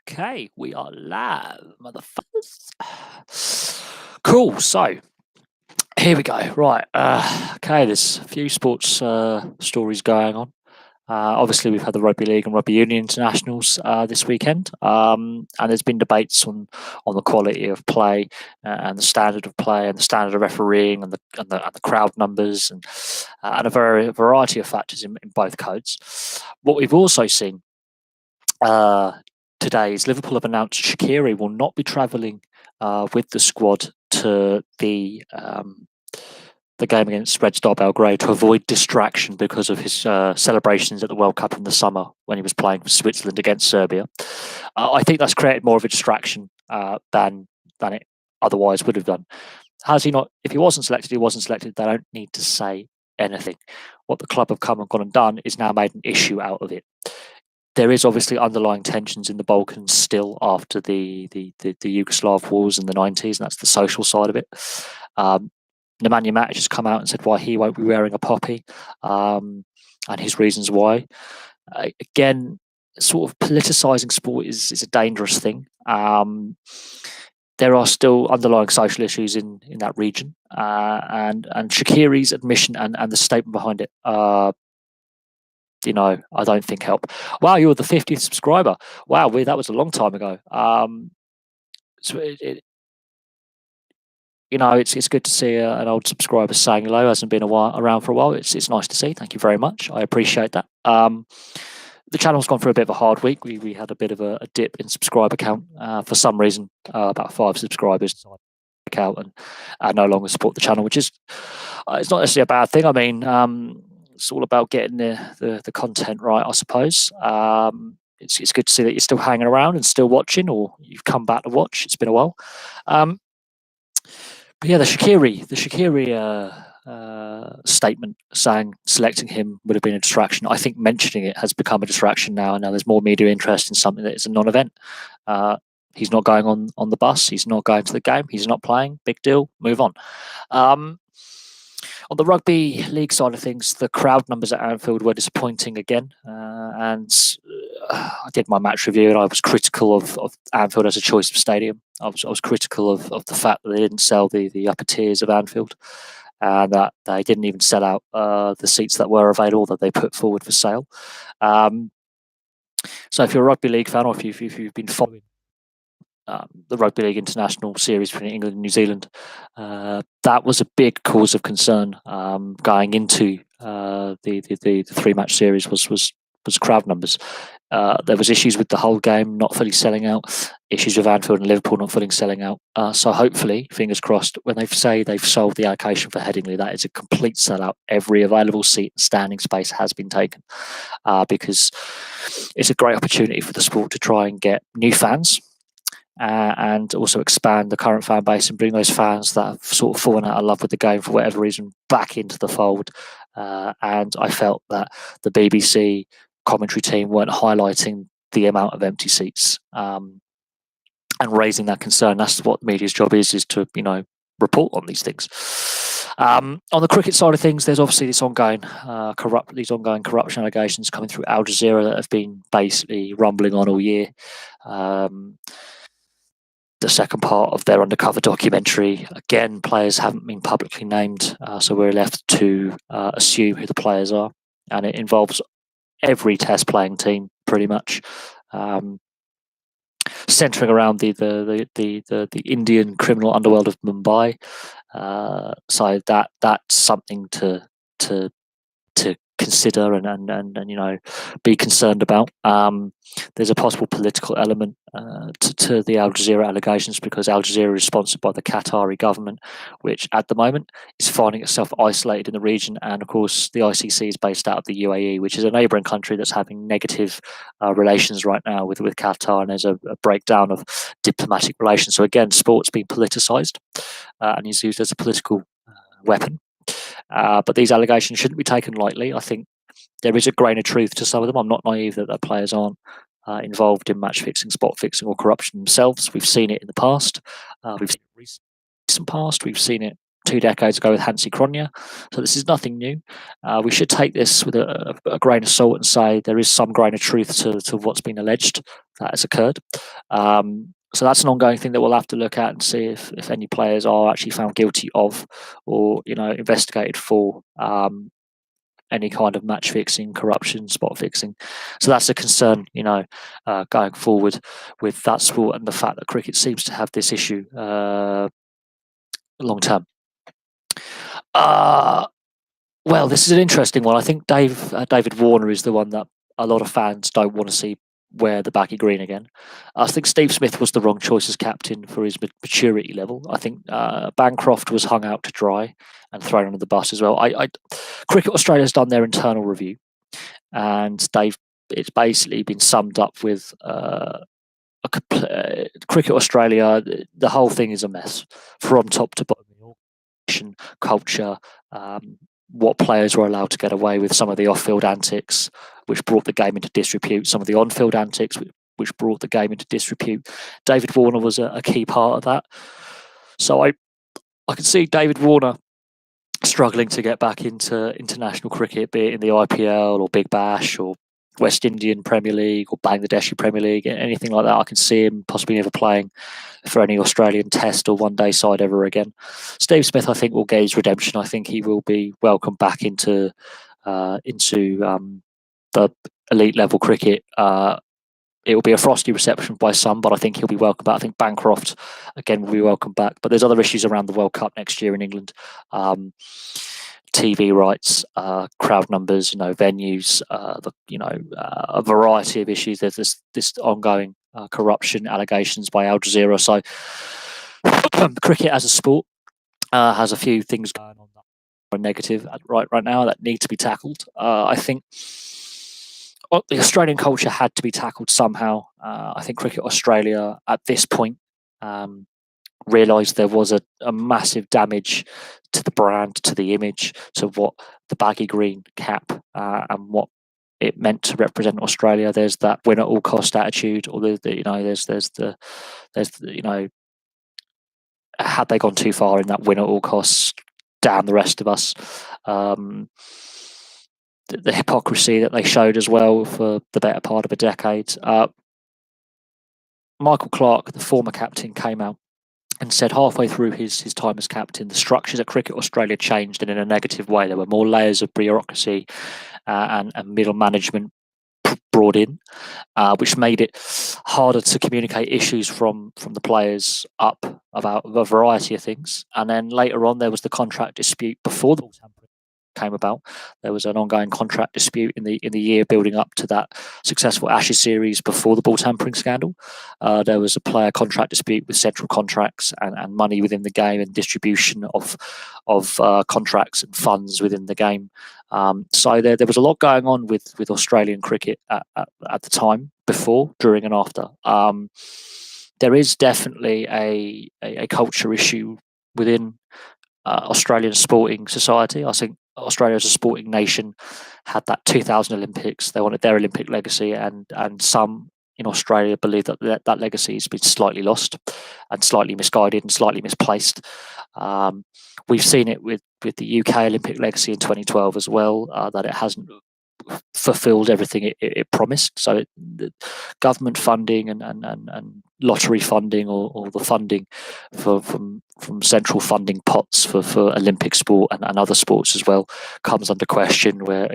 Okay, we are live, motherfuckers. Cool. So here we go. Right. Okay, there's a few sports stories going on. Obviously, we've had the rugby league and rugby union internationals this weekend, and there's been debates on the quality of play and the standard of play and the standard of refereeing and the crowd numbers and a variety of factors in both codes. What we've also seen uh, today is Liverpool have announced Shaqiri will not be travelling with the squad to the game against Red Star Belgrade to avoid distraction because of his celebrations at the World Cup in the summer when he was playing for Switzerland against Serbia. I think that's created more of a distraction than it otherwise would have done. Has he not? If he wasn't selected, he wasn't selected. They don't need to say anything. What the club have come and gone and done is now made an issue out of it. There is obviously underlying tensions in the Balkans still after the Yugoslav wars in the 90s, and that's the social side of it. Nemanja Matic has come out and said why he won't be wearing a poppy, and his reasons why. Again, sort of politicising sport is a dangerous thing. There are still underlying social issues in that region, and Shaqiri's admission and the statement behind it I don't think help. Wow, you were the 50th subscriber. Wow, that was a long time ago. So it's good to see an old subscriber saying hello. Hasn't been around for a while. It's nice to see. Thank you very much. I appreciate that. The channel's gone through a bit of a hard week. We had a bit of a dip in subscriber count for some reason. About 5 subscribers out and no longer support the channel, which is it's not necessarily a bad thing. I mean, it's all about getting the content right, I suppose. It's good to see that you're still hanging around and still watching, or you've come back to watch. It's been a while. But yeah, the Shaqiri statement saying selecting him would have been a distraction. I think mentioning it has become a distraction now, and now there's more media interest in something that is a non-event. He's not going on the bus. He's not going to the game. He's not playing. Big deal. Move on. On the rugby league side of things, the crowd numbers at Anfield were disappointing again. And I did my match review, and I was critical of Anfield as a choice of stadium. I was critical of the fact that they didn't sell the upper tiers of Anfield, and that they didn't even sell out the seats that were available that they put forward for sale. So if you're a rugby league fan, or if you've been following the Rugby League International Series between England and New Zealand, that was a big cause of concern going into the 3-match series was crowd numbers. There was issues with the whole game not fully selling out, issues with Anfield and Liverpool not fully selling out. So hopefully, fingers crossed, when they say they've solved the allocation for Headingley, that is a complete sellout. Every available seat and standing space has been taken, because it's a great opportunity for the sport to try and get new fans, and also expand the current fan base and bring those fans that have sort of fallen out of love with the game for whatever reason back into the fold. And I felt that the BBC commentary team weren't highlighting the amount of empty seats and raising that concern. That's what the media's job is to report on these things. On the cricket side of things, there's obviously these ongoing corruption allegations coming through Al Jazeera that have been basically rumbling on all year. The second part of their undercover documentary, again, players haven't been publicly named, so we're left to assume who the players are, and it involves every Test playing team pretty much, centering around the Indian criminal underworld of Mumbai. So that's something to consider and be concerned about. There's a possible political element to the Al Jazeera allegations, because Al Jazeera is sponsored by the Qatari government, which at the moment is finding itself isolated in the region. And of course, the ICC is based out of the UAE, which is a neighbouring country that's having negative relations right now with Qatar, and there's a breakdown of diplomatic relations. So again, sport's being politicised and is used as a political weapon. But these allegations shouldn't be taken lightly. I think there is a grain of truth to some of them. I'm not naive that the players aren't involved in match fixing, spot fixing, or corruption themselves. We've seen it in the past. We've seen it in recent past. We've seen it 2 decades ago with Hansi Kronya. So this is nothing new. We should take this with a grain of salt and say there is some grain of truth to what's been alleged. that has occurred. So that's an ongoing thing that we'll have to look at and see if any players are actually found guilty of, or investigated for any kind of match fixing, corruption, spot fixing. So that's a concern, going forward with that sport, and the fact that cricket seems to have this issue long term. Well, this is an interesting one. I think David Warner is the one that a lot of fans don't want to see wear the baggy green again. I think Steve Smith was the wrong choice as captain for his maturity level. I think Bancroft was hung out to dry and thrown under the bus as well. Cricket Australia's done their internal review, and it's basically been summed up with Cricket Australia. The whole thing is a mess from top to bottom. Culture, what players were allowed to get away with, some of the off-field antics, which brought the game into disrepute, some of the on-field antics, which brought the game into disrepute. David Warner was a key part of that. So I could see David Warner struggling to get back into international cricket, be it in the IPL or Big Bash or West Indian Premier League or Bangladeshi Premier League, anything like that. I can see him possibly never playing for any Australian Test or one-day side ever again. Steve Smith, I think, will get his redemption. I think he will be welcomed back into the elite level cricket. It will be a frosty reception by some, but I think he'll be welcomed back. I think Bancroft, again, will be welcomed back. But there's other issues around the World Cup next year in England. TV rights, crowd numbers, venues, a variety of issues. There's this ongoing corruption allegations by Al Jazeera. So cricket as a sport has a few things going on that are negative right now that need to be tackled. I think the Australian culture had to be tackled somehow. I think Cricket Australia at this point realised there was a massive damage to the brand, to the image, to what the baggy green cap and what it meant to represent Australia. There's that win at all cost attitude, or there's had they gone too far in that win at all costs, damn the rest of us. The hypocrisy that they showed as well for the better part of a decade. Michael Clarke, the former captain, came out and said halfway through his time as captain, the structures at Cricket Australia changed, and in a negative way. There were more layers of bureaucracy and middle management brought in, which made it harder to communicate issues from the players up about a variety of things. And then later on, there was the contract dispute before the ball tampering came about. There was an ongoing contract dispute in the year building up to that successful Ashes series before the ball tampering scandal. There was a player contract dispute with central contracts and money within the game and distribution of contracts and funds within the game. So there was a lot going on with Australian cricket at the time, before, during, and after. There is definitely a culture issue within Australian sporting society. I think Australia as a sporting nation had that 2000 Olympics. They wanted their Olympic legacy, and some in Australia believe that legacy has been slightly lost and slightly misguided and slightly misplaced. We've seen it with the UK Olympic legacy in 2012 as well, that it hasn't fulfilled everything it promised. So the government funding and lottery funding, or the funding from central funding pots for Olympic sport and other sports as well, comes under question. Where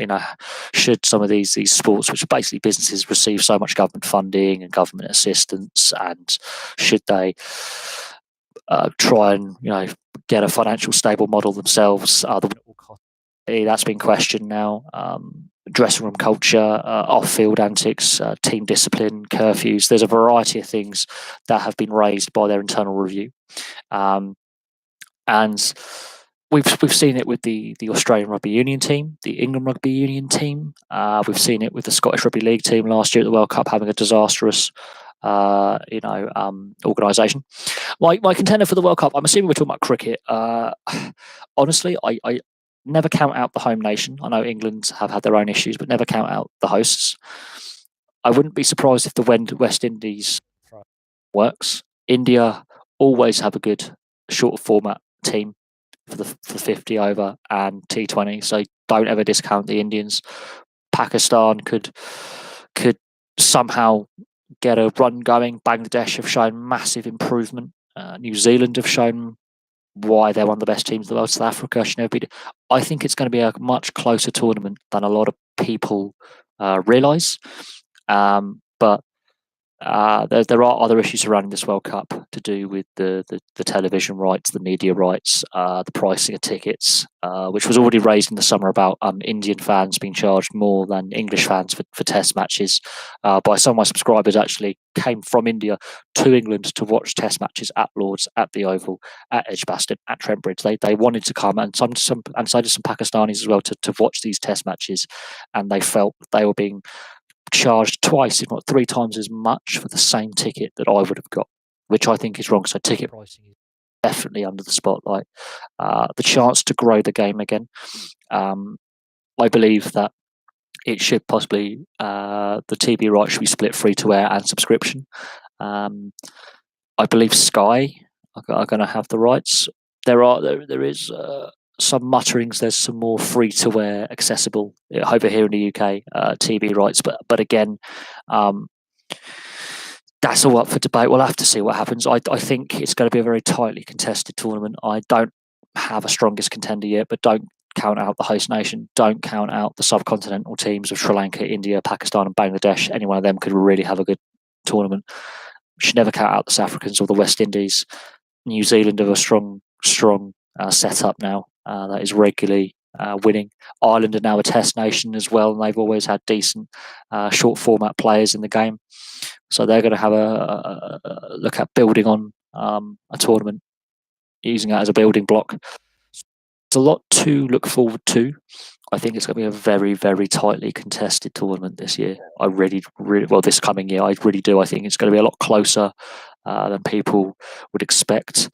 should some of these sports, which are basically businesses, receive so much government funding and government assistance, and should they try and get a financial stable model themselves? That's been questioned now. Dressing room culture, off-field antics, team discipline, curfews. There's a variety of things that have been raised by their internal review, and we've seen it with the Australian Rugby Union team, the England Rugby Union team. We've seen it with the Scottish Rugby League team last year at the World Cup, having a disastrous organisation. My contender for the World Cup, I'm assuming we're talking about cricket. Honestly, I never count out the home nation. I know England have had their own issues, but never count out the hosts. I wouldn't be surprised if the West Indies works. India always have a good short format team for the 50 over and T20, so don't ever discount the Indians. Pakistan could somehow get a run going. Bangladesh have shown massive improvement. New Zealand have shown why they're one of the best teams in the world. South Africa should never be. I think it's going to be a much closer tournament than a lot of people realise. But there are other issues surrounding this World Cup to do with the television rights, the media rights, the pricing of tickets, which was already raised in the summer about Indian fans being charged more than English fans for test matches. By some of my subscribers actually came from India to England to watch test matches at Lords, at the Oval, at Edgbaston, at Trent Bridge. They wanted to come, and so did some Pakistanis as well, to watch these test matches, and they felt they were being charged twice, if not three times as much for the same ticket that I would have got, which I think is wrong. So ticket pricing is definitely under the spotlight. The chance to grow the game again. I believe that it should possibly, the TV rights should be split free to air and subscription. I believe Sky are going to have the rights. There is some mutterings. There's some more free to air accessible over here in the UK TV rights, but again, that's all up for debate. We'll have to see what happens. I think it's going to be a very tightly contested tournament. I don't have a strongest contender yet, but don't count out the host nation. Don't count out the subcontinental teams of Sri Lanka, India, Pakistan, and Bangladesh. Any one of them could really have a good tournament. Should never count out the South Africans or the West Indies. New Zealand have a strong setup now that is regularly winning. Ireland are now a test nation as well, and they've always had decent short format players in the game. So they're going to have a look at building on a tournament, using that as a building block. It's a lot to look forward to. I think it's going to be a very, very tightly contested tournament this year. I really, this coming year, I really do. I think it's going to be a lot closer than people would expect.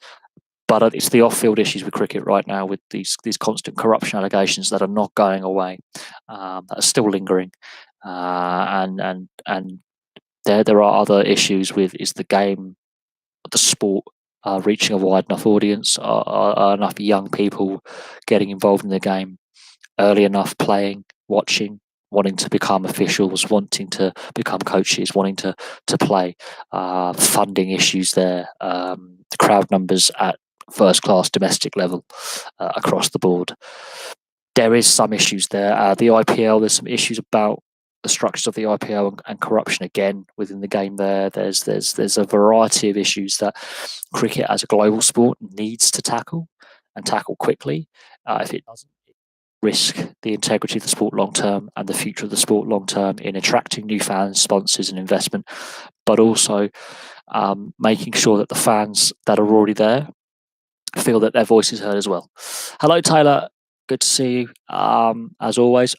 But it's the off-field issues with cricket right now, with these constant corruption allegations that are not going away, that are still lingering, and there are other issues with is the game, the sport reaching a wide enough audience, are enough young people getting involved in the game early enough, playing, watching, wanting to become officials, wanting to become coaches, wanting to play. Funding issues there, the crowd numbers at first class domestic level across the board. There is some issues there. The IPL, there's some issues about the structures of the IPL and corruption again within the game there. There's a variety of issues that cricket as a global sport needs to tackle, and tackle quickly. If it doesn't, risk the integrity of the sport long term and the future of the sport long term in attracting new fans, sponsors, and investment, but also making sure that the fans that are already there feel that their voice is heard as well. Hello, Taylor. Good to see you. As always.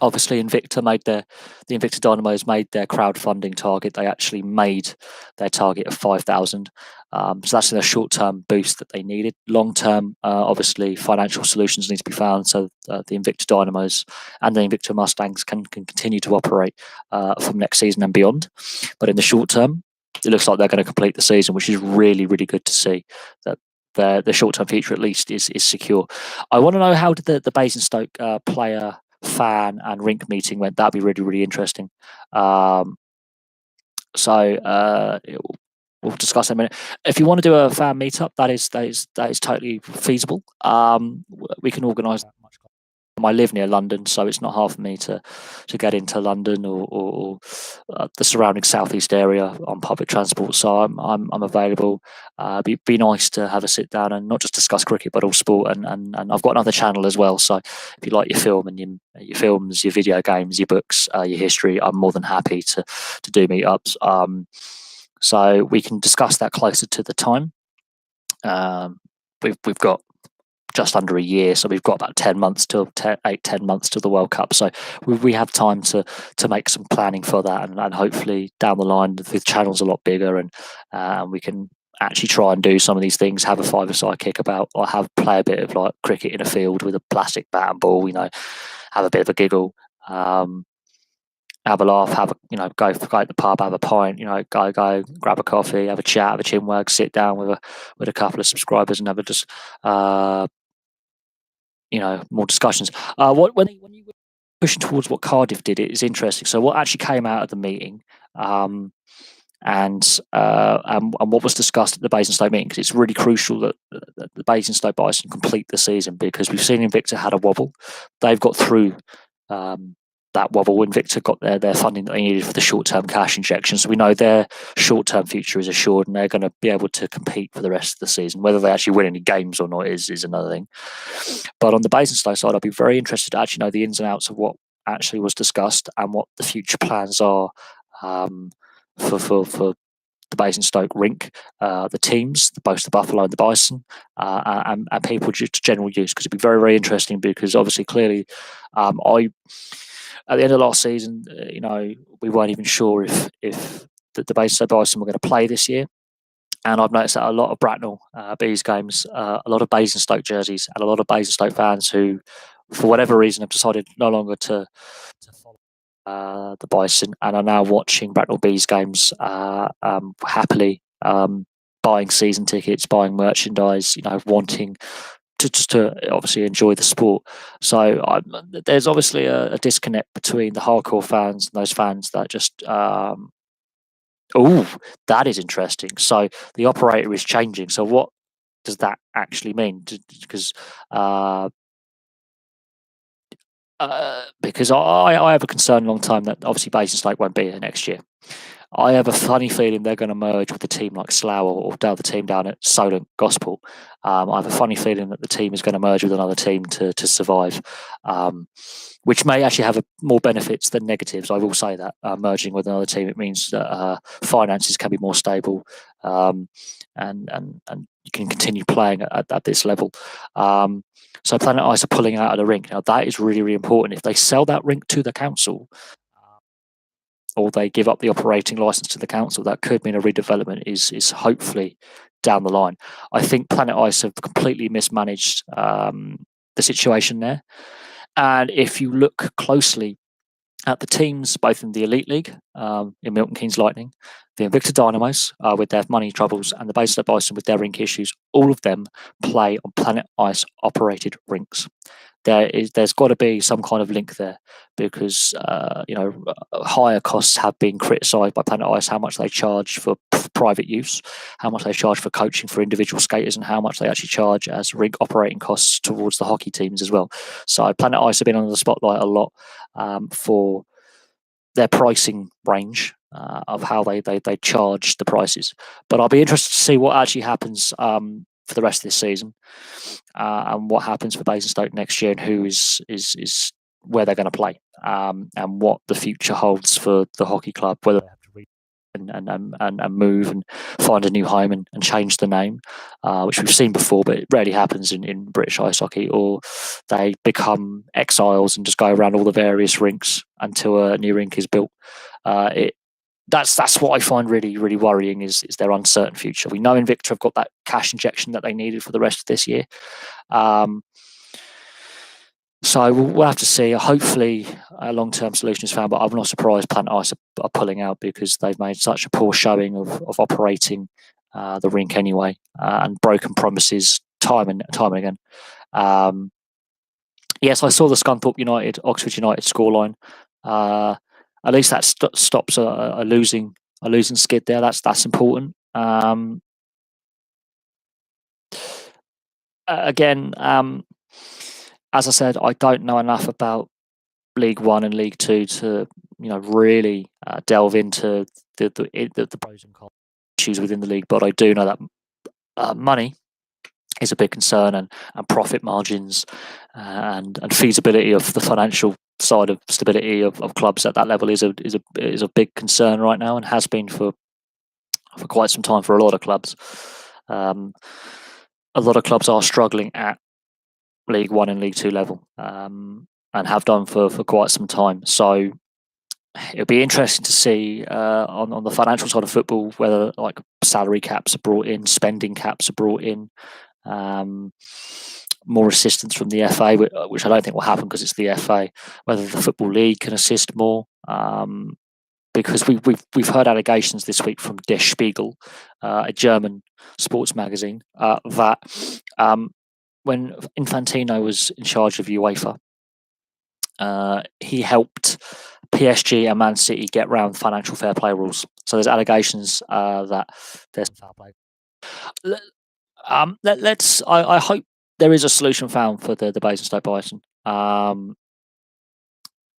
Obviously, the Invicta Dynamos made their crowdfunding target. They actually made their target of 5,000. So that's a short-term boost that they needed. Long-term, obviously, financial solutions need to be found so the Invicta Dynamos and the Invicta Mustangs can continue to operate from next season and beyond. But in the short term, it looks like they're going to complete the season, which is really, really good to see that the short-term future at least is secure. I want to know, how did the Basingstoke player, fan and rink meeting went? That'd be really, really interesting. So we'll discuss in a minute. If you want to do a fan meetup, that is totally feasible. We can organise that much. I live near London, so it's not hard for me to get into London or the surrounding southeast area on public transport. So I'm available. Be nice to have a sit down and not just discuss cricket, but all sport. And I've got another channel as well. So if you like your film and your films, your video games, your books, your history, I'm more than happy to do meetups. So we can discuss that closer to the time. We've got just under a year, so we've got about 10 months till 10 months to the World Cup, so we have time to make some planning for that, and hopefully down the line the channel's a lot bigger, and we can actually try and do some of these things, have a five-a-side kickabout, or play a bit of like cricket in a field with a plastic bat and ball, have a bit of a giggle, have a laugh, go to the pub, have a pint, go grab a coffee, have a chat, have a chinwag, sit down with a couple of subscribers and have more discussions. When you pushing towards what Cardiff did, it is interesting. So what actually came out of the meeting, and what was discussed at the Basingstoke meeting, because it's really crucial that the Basingstoke Bison complete the season, because we've seen Invicta had a wobble. They've got through that wobble. Invicta got their funding that they needed for the short-term cash injection, so we know their short-term future is assured, and they're going to be able to compete for the rest of the season. Whether they actually win any games or not is another thing. But on the Basingstoke side, I'd be very interested to actually know the ins and outs of what actually was discussed and what the future plans are for the Basingstoke rink, the teams, both the Buffalo and the Bison, and people just general use, because it'd be very, very interesting, because obviously, clearly, at the end of last season, we weren't even sure if the Basingstoke Bison were going to play this year. And I've noticed that a lot of Bracknell Bees games, a lot of Basingstoke jerseys, and a lot of Basingstoke fans who, for whatever reason, have decided no longer to follow the Bison and are now watching Bracknell Bees games happily, buying season tickets, buying merchandise, wanting to obviously enjoy the sport. So there's obviously a disconnect between the hardcore fans and those fans that just that is interesting. So the operator is changing. So what does that actually mean? Because I have a concern a long time that obviously Basingstoke won't be here next year. I have a funny feeling they're going to merge with a team like Slough or the team down at Solent Gospel. I have a funny feeling that the team is going to merge with another team to survive, which may actually have more benefits than negatives. I will say that merging with another team, it means that finances can be more stable, and you can continue playing at this level. So Planet Ice are pulling out of the rink. Now that is really, really important. If they sell that rink to the council, or they give up the operating license to the council, that could mean a redevelopment is hopefully down the line. I think Planet Ice have completely mismanaged the situation there. And if you look closely at the teams, both in the Elite League, in Milton Keynes Lightning, the Invicta Dynamos with their money troubles, and the Basingstoke Bison with their rink issues, all of them play on Planet Ice operated rinks. There's got to be some kind of link there, because higher costs have been criticised by Planet Ice, how much they charge for private use, how much they charge for coaching for individual skaters, and how much they actually charge as rink operating costs towards the hockey teams as well. So Planet Ice have been under the spotlight a lot for their pricing range of how they charge the prices. But I'll be interested to see what actually happens for the rest of this season, and what happens for Basingstoke next year, and who is where they're going to play, and what the future holds for the hockey club, whether they have to and move and find a new home and change the name, which we've seen before, but it rarely happens in British ice hockey, or they become exiles and just go around all the various rinks until a new rink is built. That's what I find really, really worrying is their uncertain future. We know Invicta have got that cash injection that they needed for the rest of this year. So we'll have to see. Hopefully a long-term solution is found, but I'm not surprised Planet Ice are pulling out, because they've made such a poor showing of operating the rink anyway, and broken promises time and again. Yes, I saw the Scunthorpe United, Oxford United scoreline. At least that stops a losing skid there. That's important. Again, as I said, I don't know enough about League One and League Two to really delve into the pros and cons issues within the league. But I do know that money is a big concern, and profit margins, and feasibility of the financial side of stability of clubs at that level is a big concern right now, and has been for quite some time for a lot of clubs. A lot of clubs are struggling at League One and League Two level, and have done for quite some time. So it'll be interesting to see on the financial side of football, whether like salary caps are brought in, spending caps are brought in, more assistance from the FA, which I don't think will happen because it's the FA. Whether the Football League can assist more, because we've heard allegations this week from Der Spiegel, a German sports magazine, that when Infantino was in charge of UEFA, he helped PSG and Man City get around financial fair play rules. So there's allegations that there's foul play. I hope there is a solution found for the Basingstoke Bison,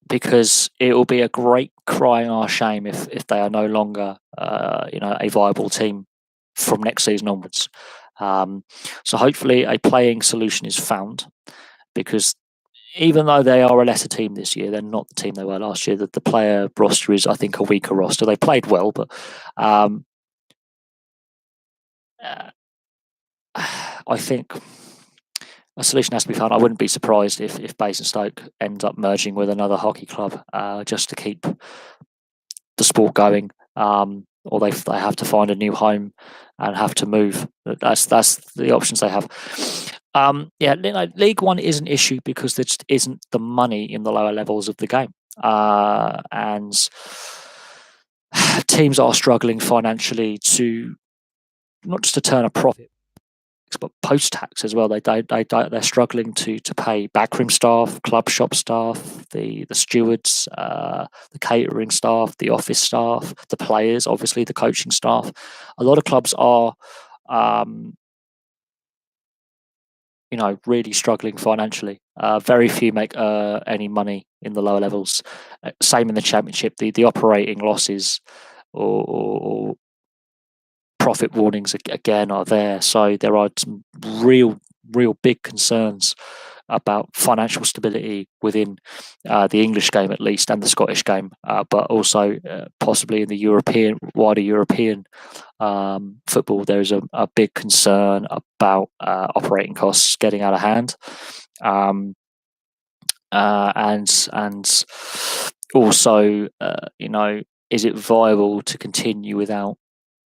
because it will be a great crying our shame if they are no longer a viable team from next season onwards. So hopefully a playing solution is found, because even though they are a lesser team this year, they're not the team they were last year. The player roster is, I think, a weaker roster. They played well, but I think a solution has to be found. I wouldn't be surprised if Basingstoke ends up merging with another hockey club just to keep the sport going, or they have to find a new home and have to move. That's the options they have. League One is an issue because there just isn't the money in the lower levels of the game, and teams are struggling financially to not just to turn a profit, but post-tax as well. They're struggling to pay backroom staff, club shop staff, the stewards, the catering staff, the office staff, the players, obviously the coaching staff. A lot of clubs are, really struggling financially. Very few make any money in the lower levels. Same in the Championship. The operating losses or profit warnings again are there. So there are some real big concerns about financial stability within the English game, at least, and the Scottish game, but also possibly in the wider European football. There is a big concern about operating costs getting out of hand, and also, is it viable to continue without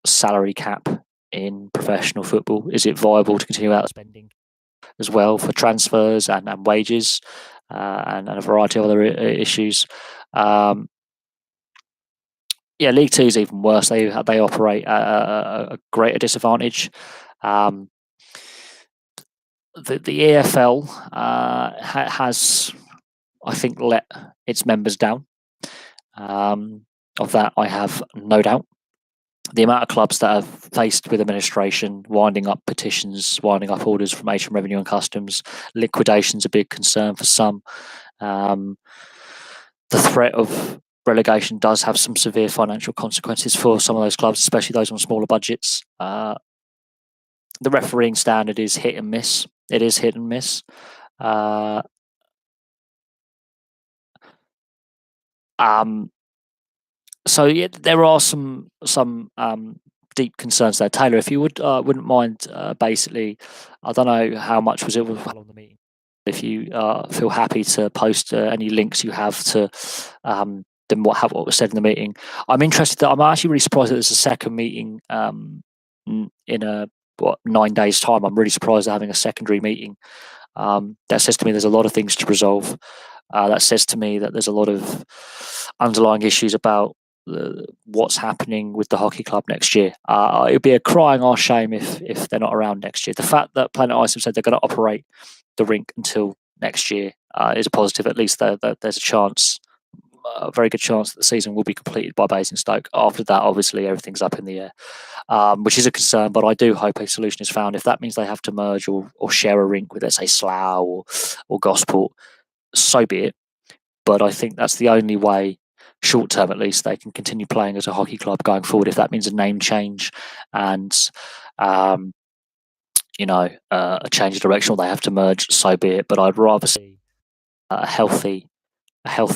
salary cap in professional football? Is it viable to continue out spending as well for transfers and wages and a variety of other issues? League Two is even worse. They operate at a greater disadvantage. The EFL has, I think, let its members down. Of that, I have no doubt. The amount of clubs that are faced with administration, winding up petitions, winding up orders from HM Revenue and Customs, liquidation's a big concern for some. The threat of relegation does have some severe financial consequences for some of those clubs, especially those on smaller budgets. The refereeing standard is hit and miss. It is hit and miss. So there are some deep concerns there. Taylor, if you wouldn't mind, basically, I don't know how much was it on the meeting. If you feel happy to post any links you have to then what was said in the meeting. I'm interested. I'm actually really surprised that there's a second meeting in 9 days' time. I'm really surprised they're having a secondary meeting. That says to me there's a lot of things to resolve. That says to me that there's a lot of underlying issues about what's happening with the hockey club next year. It would be a crying our shame if they're not around next year. The fact that Planet Ice have said they're going to operate the rink until next year is a positive. At least there's a very good chance that the season will be completed by Basingstoke. After that, obviously, everything's up in the air, which is a concern, but I do hope a solution is found. If that means they have to merge or share a rink with, let's say, Slough or Gosport, so be it. But I think that's the only way, short term at least, they can continue playing as a hockey club going forward. If that means a name change and a change of direction, or they have to merge, so be it. But I'd rather see a healthy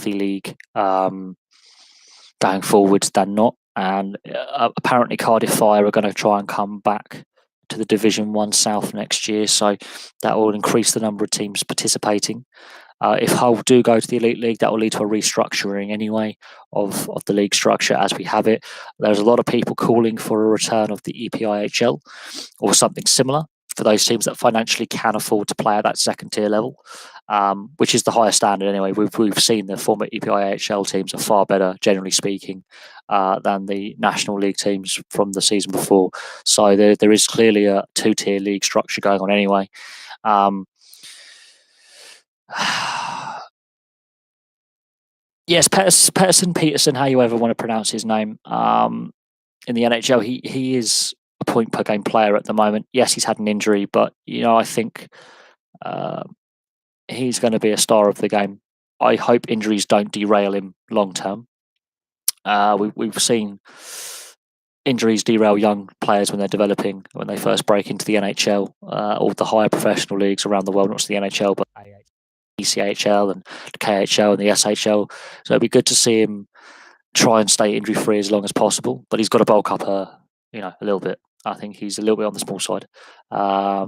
league going forward than not. And apparently Cardiff Fire are going to try and come back to the Division 1 South next year, so that will increase the number of teams participating. If Hull do go to the Elite League, that will lead to a restructuring anyway of the league structure as we have it. There's a lot of people calling for a return of the EPIHL or something similar for those teams that financially can afford to play at that second tier level, which is the higher standard anyway. We've seen the former EPIHL teams are far better, generally speaking, than the National League teams from the season before. So there is clearly a two-tier league structure going on anyway. Yes, Peterson, how you ever want to pronounce his name. In the NHL, he is a point per game player at the moment. Yes, he's had an injury, but I think uh, he's going to be a star of the game. I hope injuries don't derail him long term. We've seen injuries derail young players when they're developing, when they first break into the NHL or the higher professional leagues around the world, not just the NHL, but ECHL and the KHL and the SHL. So it'd be good to see him try and stay injury free as long as possible. But he's got to bulk up a little bit. I think he's a little bit on the small side. A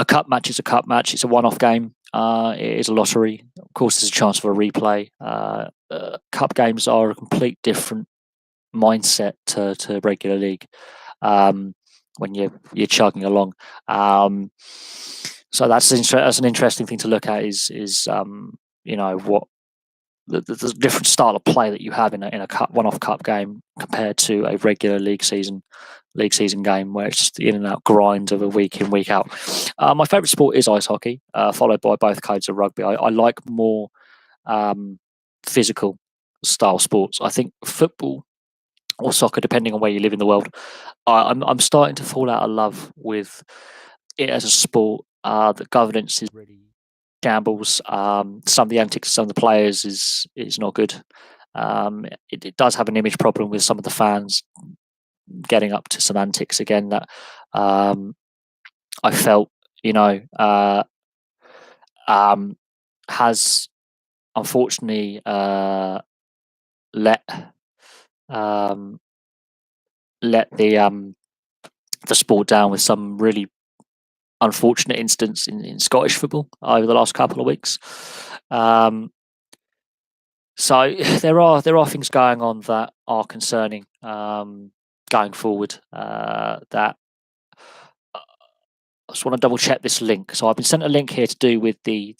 cup match is a cup match. It's a one-off game. It is a lottery. Of course, there's a chance for a replay. Cup games are a complete different mindset to regular league when you're chugging along. So that's an interesting thing to look at. Is what the different style of play that you have in a one-off cup game compared to a regular league season game where it's just the in and out grind of a week in, week out. My favourite sport is ice hockey, followed by both codes of rugby. I like more physical style sports. I think football or soccer, depending on where you live in the world, I'm starting to fall out of love with it as a sport. The governance is really shambles. Some of the antics of some of the players is not good. It does have an image problem with some of the fans getting up to some antics again that I felt has unfortunately let the sport down with some really unfortunate incidents in Scottish football over the last couple of weeks. So there are things going on that are concerning going forward. That I just want to double check this link. So I've been sent a link here to do with the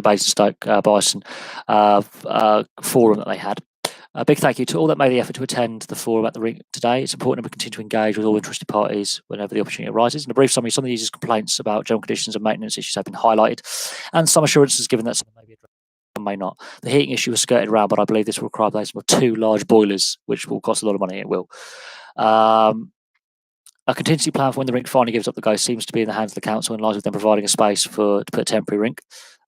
Basingstoke Bison forum that they had. A big thank you to all that made the effort to attend the forum at the rink today. It's important that we continue to engage with all interested parties whenever the opportunity arises. In a brief summary, some of the users' complaints about general conditions and maintenance issues have been highlighted, and some assurances given that some may be addressed and may not. The heating issue was skirted around, but I believe this will require placement of 2 large boilers, which will cost a lot of money. It will. A contingency plan for when the rink finally gives up the ghost seems to be in the hands of the council and lies with them providing a space to put a temporary rink.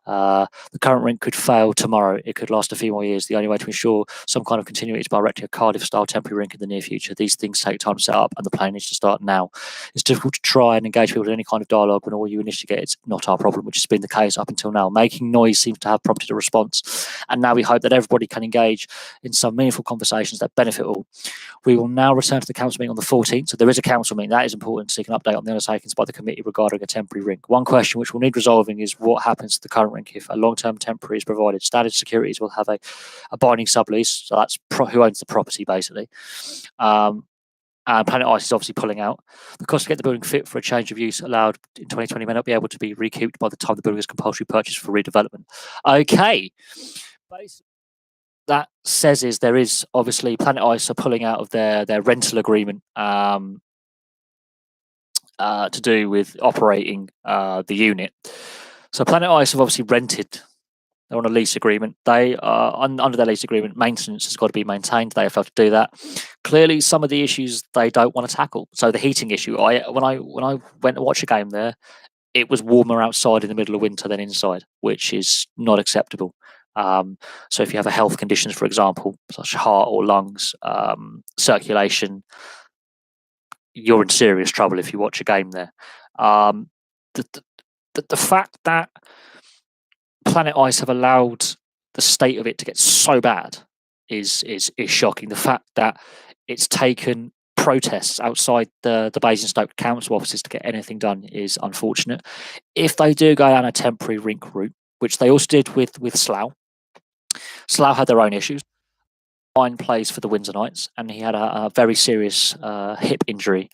The current rink could fail tomorrow. It could last a few more years. The only way to ensure some kind of continuity is by erecting a Cardiff-style temporary rink in the near future. These things take time to set up, and the plan needs to start now. It's difficult to try and engage people in any kind of dialogue when all you initially get is not our problem, which has been the case up until now. Making noise seems to have prompted a response, and now we hope that everybody can engage in some meaningful conversations that benefit all. We will now return to the council meeting on the 14th. So there is a council meeting. That is important to seek an update on the undertakings by the committee regarding a temporary rink. One question which will need resolving is what happens to the current rink if a long-term temporary is provided. Standard Securities will have a binding sublease. So that's who owns the property, basically. And Planet Ice is obviously pulling out. The cost to get the building fit for a change of use allowed in 2020 may not be able to be recouped by the time the building is compulsory purchased for redevelopment. Okay. Basically, that says is there is obviously Planet Ice are pulling out of their rental agreement to do with operating the unit. So Planet Ice have obviously rented. They're on a lease agreement. They are under their lease agreement. Maintenance has got to be maintained. They have to do that. Clearly, some of the issues they don't want to tackle. So the heating issue. When I went to watch a game there, it was warmer outside in the middle of winter than inside, which is not acceptable. So if you have a health conditions, for example, such as heart or lungs, circulation, you're in serious trouble if you watch a game there. The fact that Planet Ice have allowed the state of it to get so bad is shocking. The fact that it's taken protests outside the Basingstoke council offices to get anything done is unfortunate. If they do go down a temporary rink route, which they also did with Slough. Slough had their own issues. Ryan plays for the Windsor Knights, and he had a very serious hip injury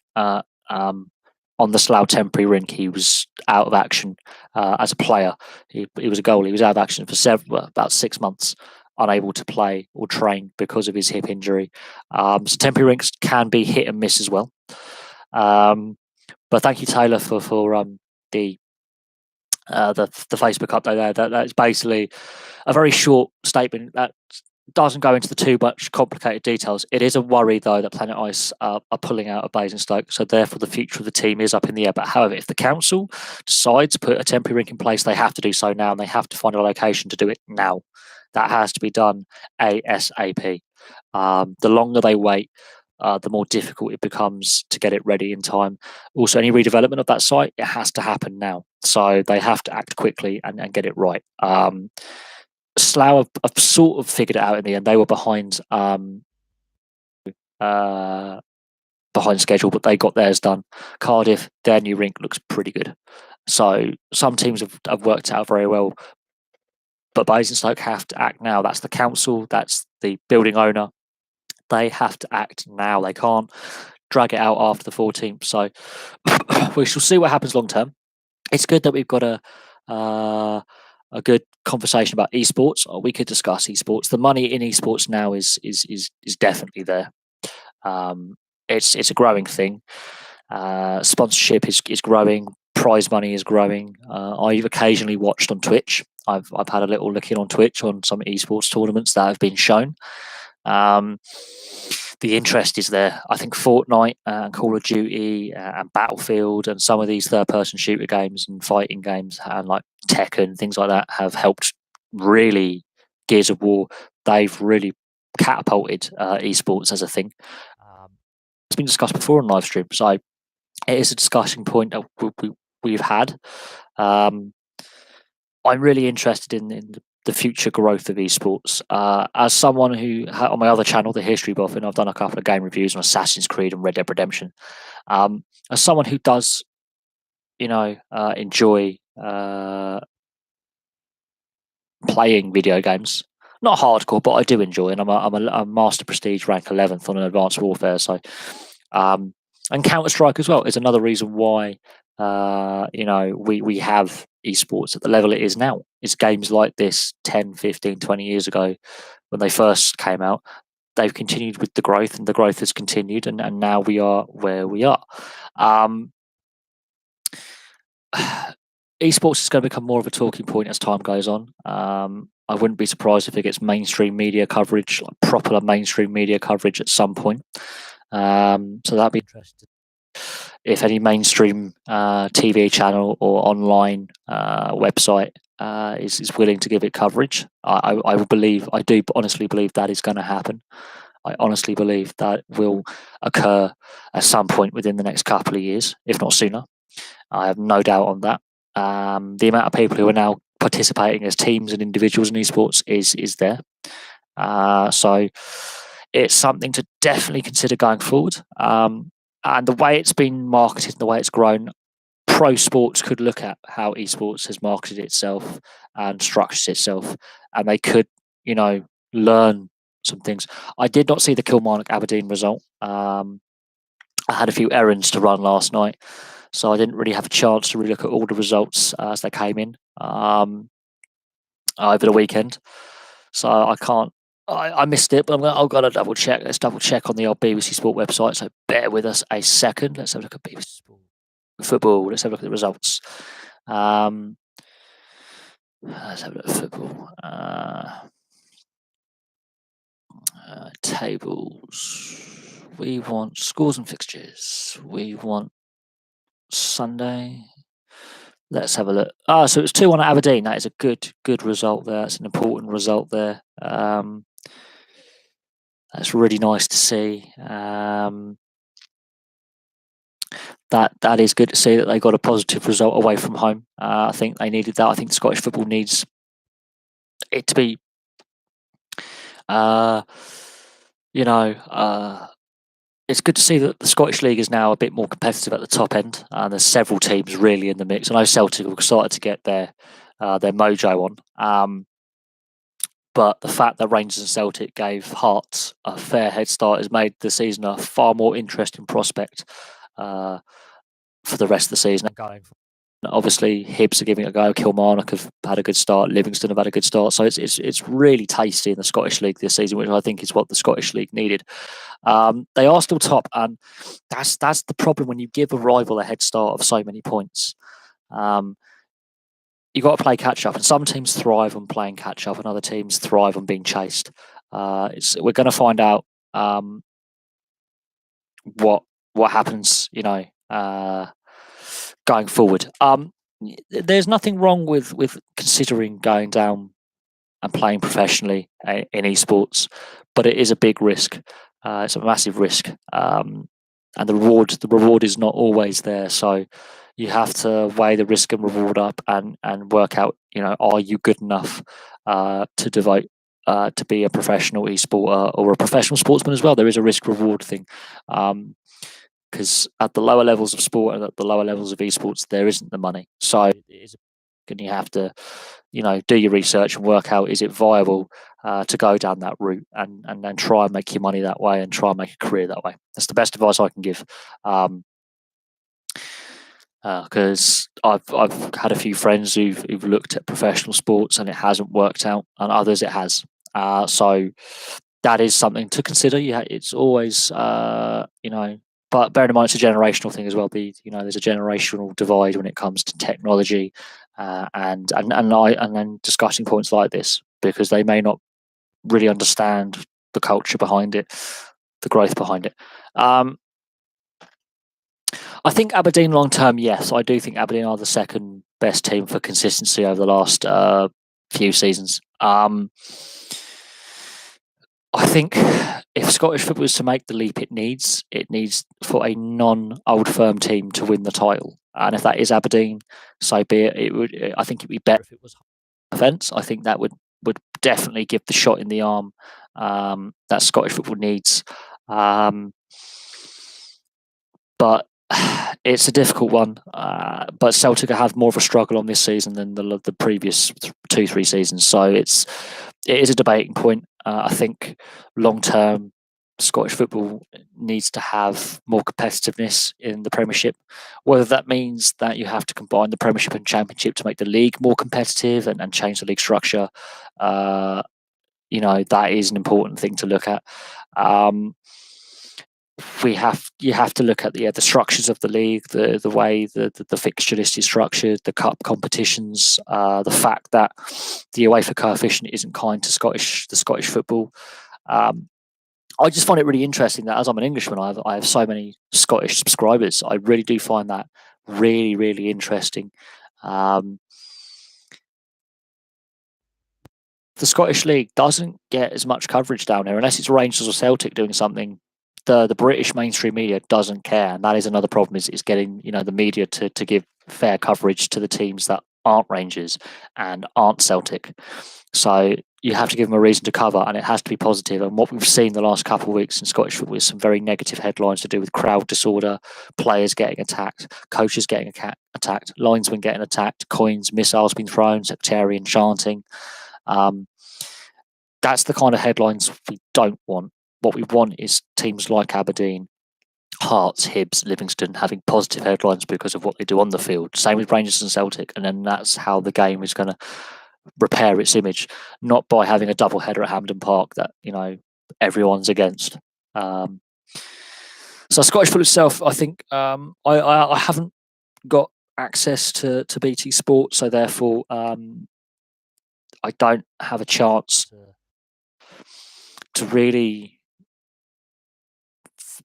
on the Slough temporary rink. He was out of action as a player. He was a goalie. He was out of action for about 6 months, unable to play or train because of his hip injury. So temporary rinks can be hit and miss as well. But thank you, Taylor, for the the Facebook update there. That's basically a very short statement that doesn't go into the too much complicated details. It is a worry, though, that Planet Ice are pulling out of Basingstoke, so therefore the future of the team is up in the air. But however, if the council decides to put a temporary rink in place, they have to do so now, and they have to find a location to do it now. That has to be done ASAP. The longer they wait, the more difficult it becomes to get it ready in time. Also, any redevelopment of that site, it has to happen now. So they have to act quickly and get it right. Slough have sort of figured it out in the end. They were behind schedule, but they got theirs done. Cardiff, their new rink looks pretty good. So some teams have worked out very well, but Basingstoke have to act now. That's the council, that's the building owner. They have to act now. They can't drag it out after the 14th. So we shall see what happens long term. It's good that we've got a good conversation about esports. We could discuss esports. The money in esports now is definitely there. It's a growing thing. Sponsorship is growing. Prize money is growing. I've occasionally watched on Twitch. I've had a little look in on Twitch on some esports tournaments that have been shown. The interest is there. I think Fortnite and Call of Duty and Battlefield and some of these third-person shooter games and fighting games and like Tekken, things like that, have helped really. Gears of War, they've really catapulted esports as a thing. It's been discussed before on live stream, so it is a discussion point that we've had. I'm really interested in the future growth of esports. As someone who, on my other channel, the History Buff, and I've done a couple of game reviews on Assassin's Creed and Red Dead Redemption. As someone who does, enjoy playing video games, not hardcore, but I do enjoy, and I'm a Master Prestige rank 11th on an Advanced Warfare. So, and Counter Strike as well is another reason why we have esports at the level it is now. It's games like this 10, 15, 20 years ago when they first came out. They've continued with the growth, and the growth has continued, and now we are where we are. Esports is going to become more of a talking point as time goes on. I wouldn't be surprised if it gets mainstream media coverage, like proper mainstream media coverage at some point. So that'd be interesting. If any mainstream TV channel or online website is willing to give it coverage, I do honestly believe that is going to happen. I honestly believe that will occur at some point within the next couple of years, if not sooner. I have no doubt on that. The amount of people who are now participating as teams and individuals in esports is there. So it's something to definitely consider going forward. And the way it's been marketed and the way it's grown, pro sports could look at how esports has marketed itself and structures itself, and they could, learn some things. I did not see the Kilmarnock Aberdeen result. I had a few errands to run last night, so I didn't really have a chance to really look at all the results as they came in over the weekend. So I can't. I missed it, but I've got to double check. Let's double check on the old BBC Sport website. So bear with us a second. Let's have a look at BBC Sport football. Let's have a look at the results. Let's have a look at football. Tables. We want scores and fixtures. We want Sunday. Let's have a look. So it's 2-1 at Aberdeen. That is a good result there. It's an important result there. That's really nice to see. That is good to see that they got a positive result away from home. I think they needed that. I think Scottish football needs it to be, it's good to see that the Scottish League is now a bit more competitive at the top end. There's several teams really in the mix. I know Celtic have started to get their mojo on. But the fact that Rangers and Celtic gave Hearts a fair head start has made the season a far more interesting prospect for the rest of the season. Obviously, Hibs are giving it a go. Kilmarnock have had a good start. Livingston have had a good start. So it's really tasty in the Scottish League this season, which I think is what the Scottish League needed. They are still top, and that's the problem when you give a rival a head start of so many points. you got to play catch up, and some teams thrive on playing catch up, and other teams thrive on being chased. We're going to find out what happens, going forward. There's nothing wrong with considering going down and playing professionally in esports, but it is a big risk. It's a massive risk, and the reward is not always there. So you have to weigh the risk and reward up, and work out, are you good enough to devote to be a professional esporter or a professional sportsman as well. There is a risk reward thing. Because at the lower levels of sport and at the lower levels of esports, there isn't the money. So and you have to, do your research and work out, is it viable to go down that route, and then try and make your money that way and try and make a career that way. That's the best advice I can give. Because I've had a few friends who've looked at professional sports and it hasn't worked out, and others it has. So that is something to consider. It's always, but bear in mind it's a generational thing as well. There's a generational divide when it comes to technology, and then discussing points like this, because they may not really understand the culture behind it, the growth behind it. I think Aberdeen long term, yes, I do think Aberdeen are the second best team for consistency over the last few seasons. I think if Scottish football is to make the leap it needs for a non-Old Firm team to win the title. And if that is Aberdeen, so be it. I think it'd be better if it was offence. I think that would definitely give the shot in the arm that Scottish football needs. But it's a difficult one. But Celtic have more of a struggle on this season than the previous 2-3 seasons. So it is a debating point. I think long term, Scottish football needs to have more competitiveness in the Premiership. Whether that means that you have to combine the Premiership and Championship to make the league more competitive and change the league structure, that is an important thing to look at. You have to look at the structures of the league, the way the fixture list is structured, the cup competitions, the fact that the UEFA coefficient isn't kind to the Scottish football. I just find it really interesting that, as I'm an Englishman, I have so many Scottish subscribers. I really do find that really, really interesting. The Scottish League doesn't get as much coverage down here unless it's Rangers or Celtic doing something. The British mainstream media doesn't care, and that is another problem. Is getting the media to give fair coverage to the teams that aren't Rangers and aren't Celtic. So you have to give them a reason to cover, and it has to be positive. And what we've seen the last couple of weeks in Scottish football is some very negative headlines to do with crowd disorder, players getting attacked, coaches getting attacked, linesmen getting attacked, coins, missiles being thrown, sectarian chanting. That's the kind of headlines we don't want. What we want is teams like Aberdeen, Hearts, Hibs, Livingston having positive headlines because of what they do on the field. Same with Rangers and Celtic, and then that's how the game is going to repair its image, not by having a double header at Hampden Park that everyone's against. So Scottish football itself, I think I haven't got access to BT Sport, so therefore I don't have a chance to really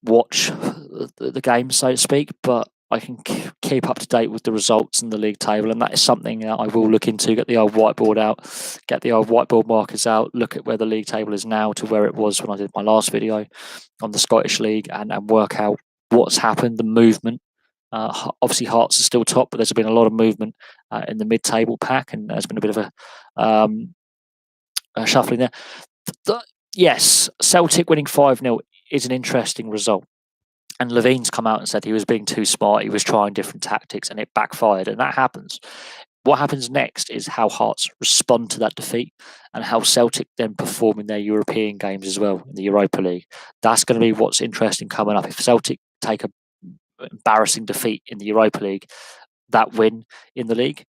watch the game, so to speak, but I can keep up to date with the results in the league table, and that is something that I will look into. Get the old whiteboard out, get the old whiteboard markers out, look at where the league table is now to where it was when I did my last video on the Scottish League, and work out what's happened, the movement. Obviously, Hearts are still top, but there's been a lot of movement in the mid-table pack, and there's been a bit of a shuffling there. Yes, Celtic winning 5-0 is an interesting result. And Levine's come out and said he was being too smart, he was trying different tactics, and it backfired, and that happens. What happens next is how Hearts respond to that defeat and how Celtic then perform in their European games as well, in the Europa League. That's going to be what's interesting coming up. If Celtic take an embarrassing defeat in the Europa League, that win in the league,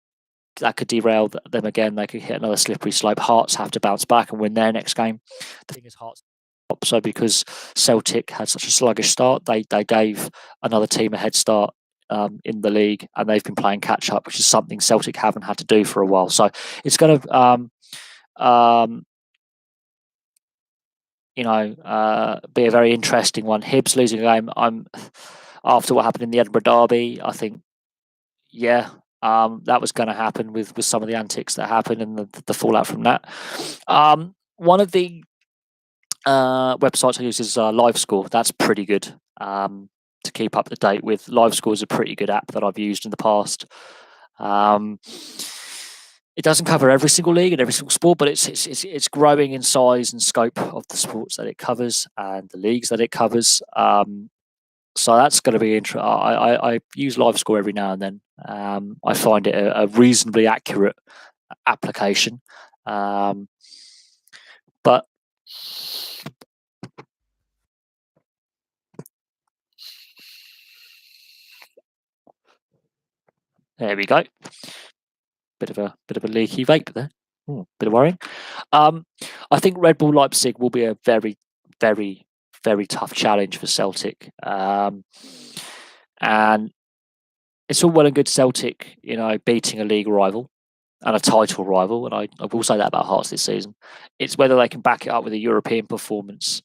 that could derail them again. They could hit another slippery slope. Hearts have to bounce back and win their next game. The thing is, Hearts. So because Celtic had such a sluggish start, they gave another team a head start in the league, and they've been playing catch up, which is something Celtic haven't had to do for a while. So it's going to be a very interesting one. Hibs losing a game. After what happened in the Edinburgh Derby, I think, that was going to happen with some of the antics that happened and the fallout from that. One of the websites I use is LiveScore. That's pretty good to keep up to date with. LiveScore is a pretty good app that I've used in the past. It doesn't cover every single league and every single sport, but it's growing in size and scope of the sports that it covers and the leagues that it covers. So that's going to be interesting. I use LiveScore every now and then. I find it a reasonably accurate application. But there we go. Bit of a leaky vape there. Bit of worrying. I think Red Bull Leipzig will be a very, very, very tough challenge for Celtic. And it's all well and good Celtic, beating a league rival and a title rival. And I will say that about Hearts this season. It's whether they can back it up with a European performance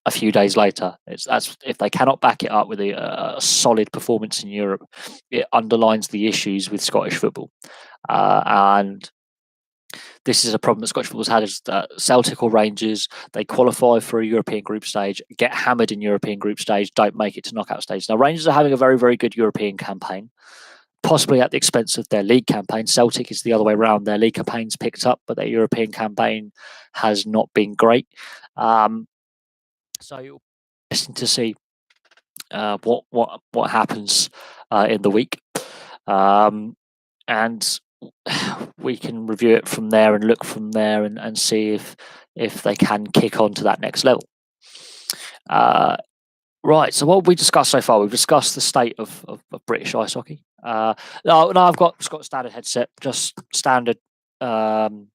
a few days later. That's if they cannot back it up with a solid performance in Europe, it underlines the issues with Scottish football. And this is a problem that Scottish football's had, is that Celtic or Rangers, they qualify for a European group stage, get hammered in European group stage, don't make it to knockout stage. Now, Rangers are having a very, very good European campaign, possibly at the expense of their league campaign. Celtic is the other way around. Their league campaign's picked up, but their European campaign has not been great. So it'll be interesting to see what happens in the week. And we can review it from there and look from there and see if they can kick on to that next level. Right, so what have we discussed so far? We've discussed the state of British ice hockey. No, I've got a standard headset, just standard Turtle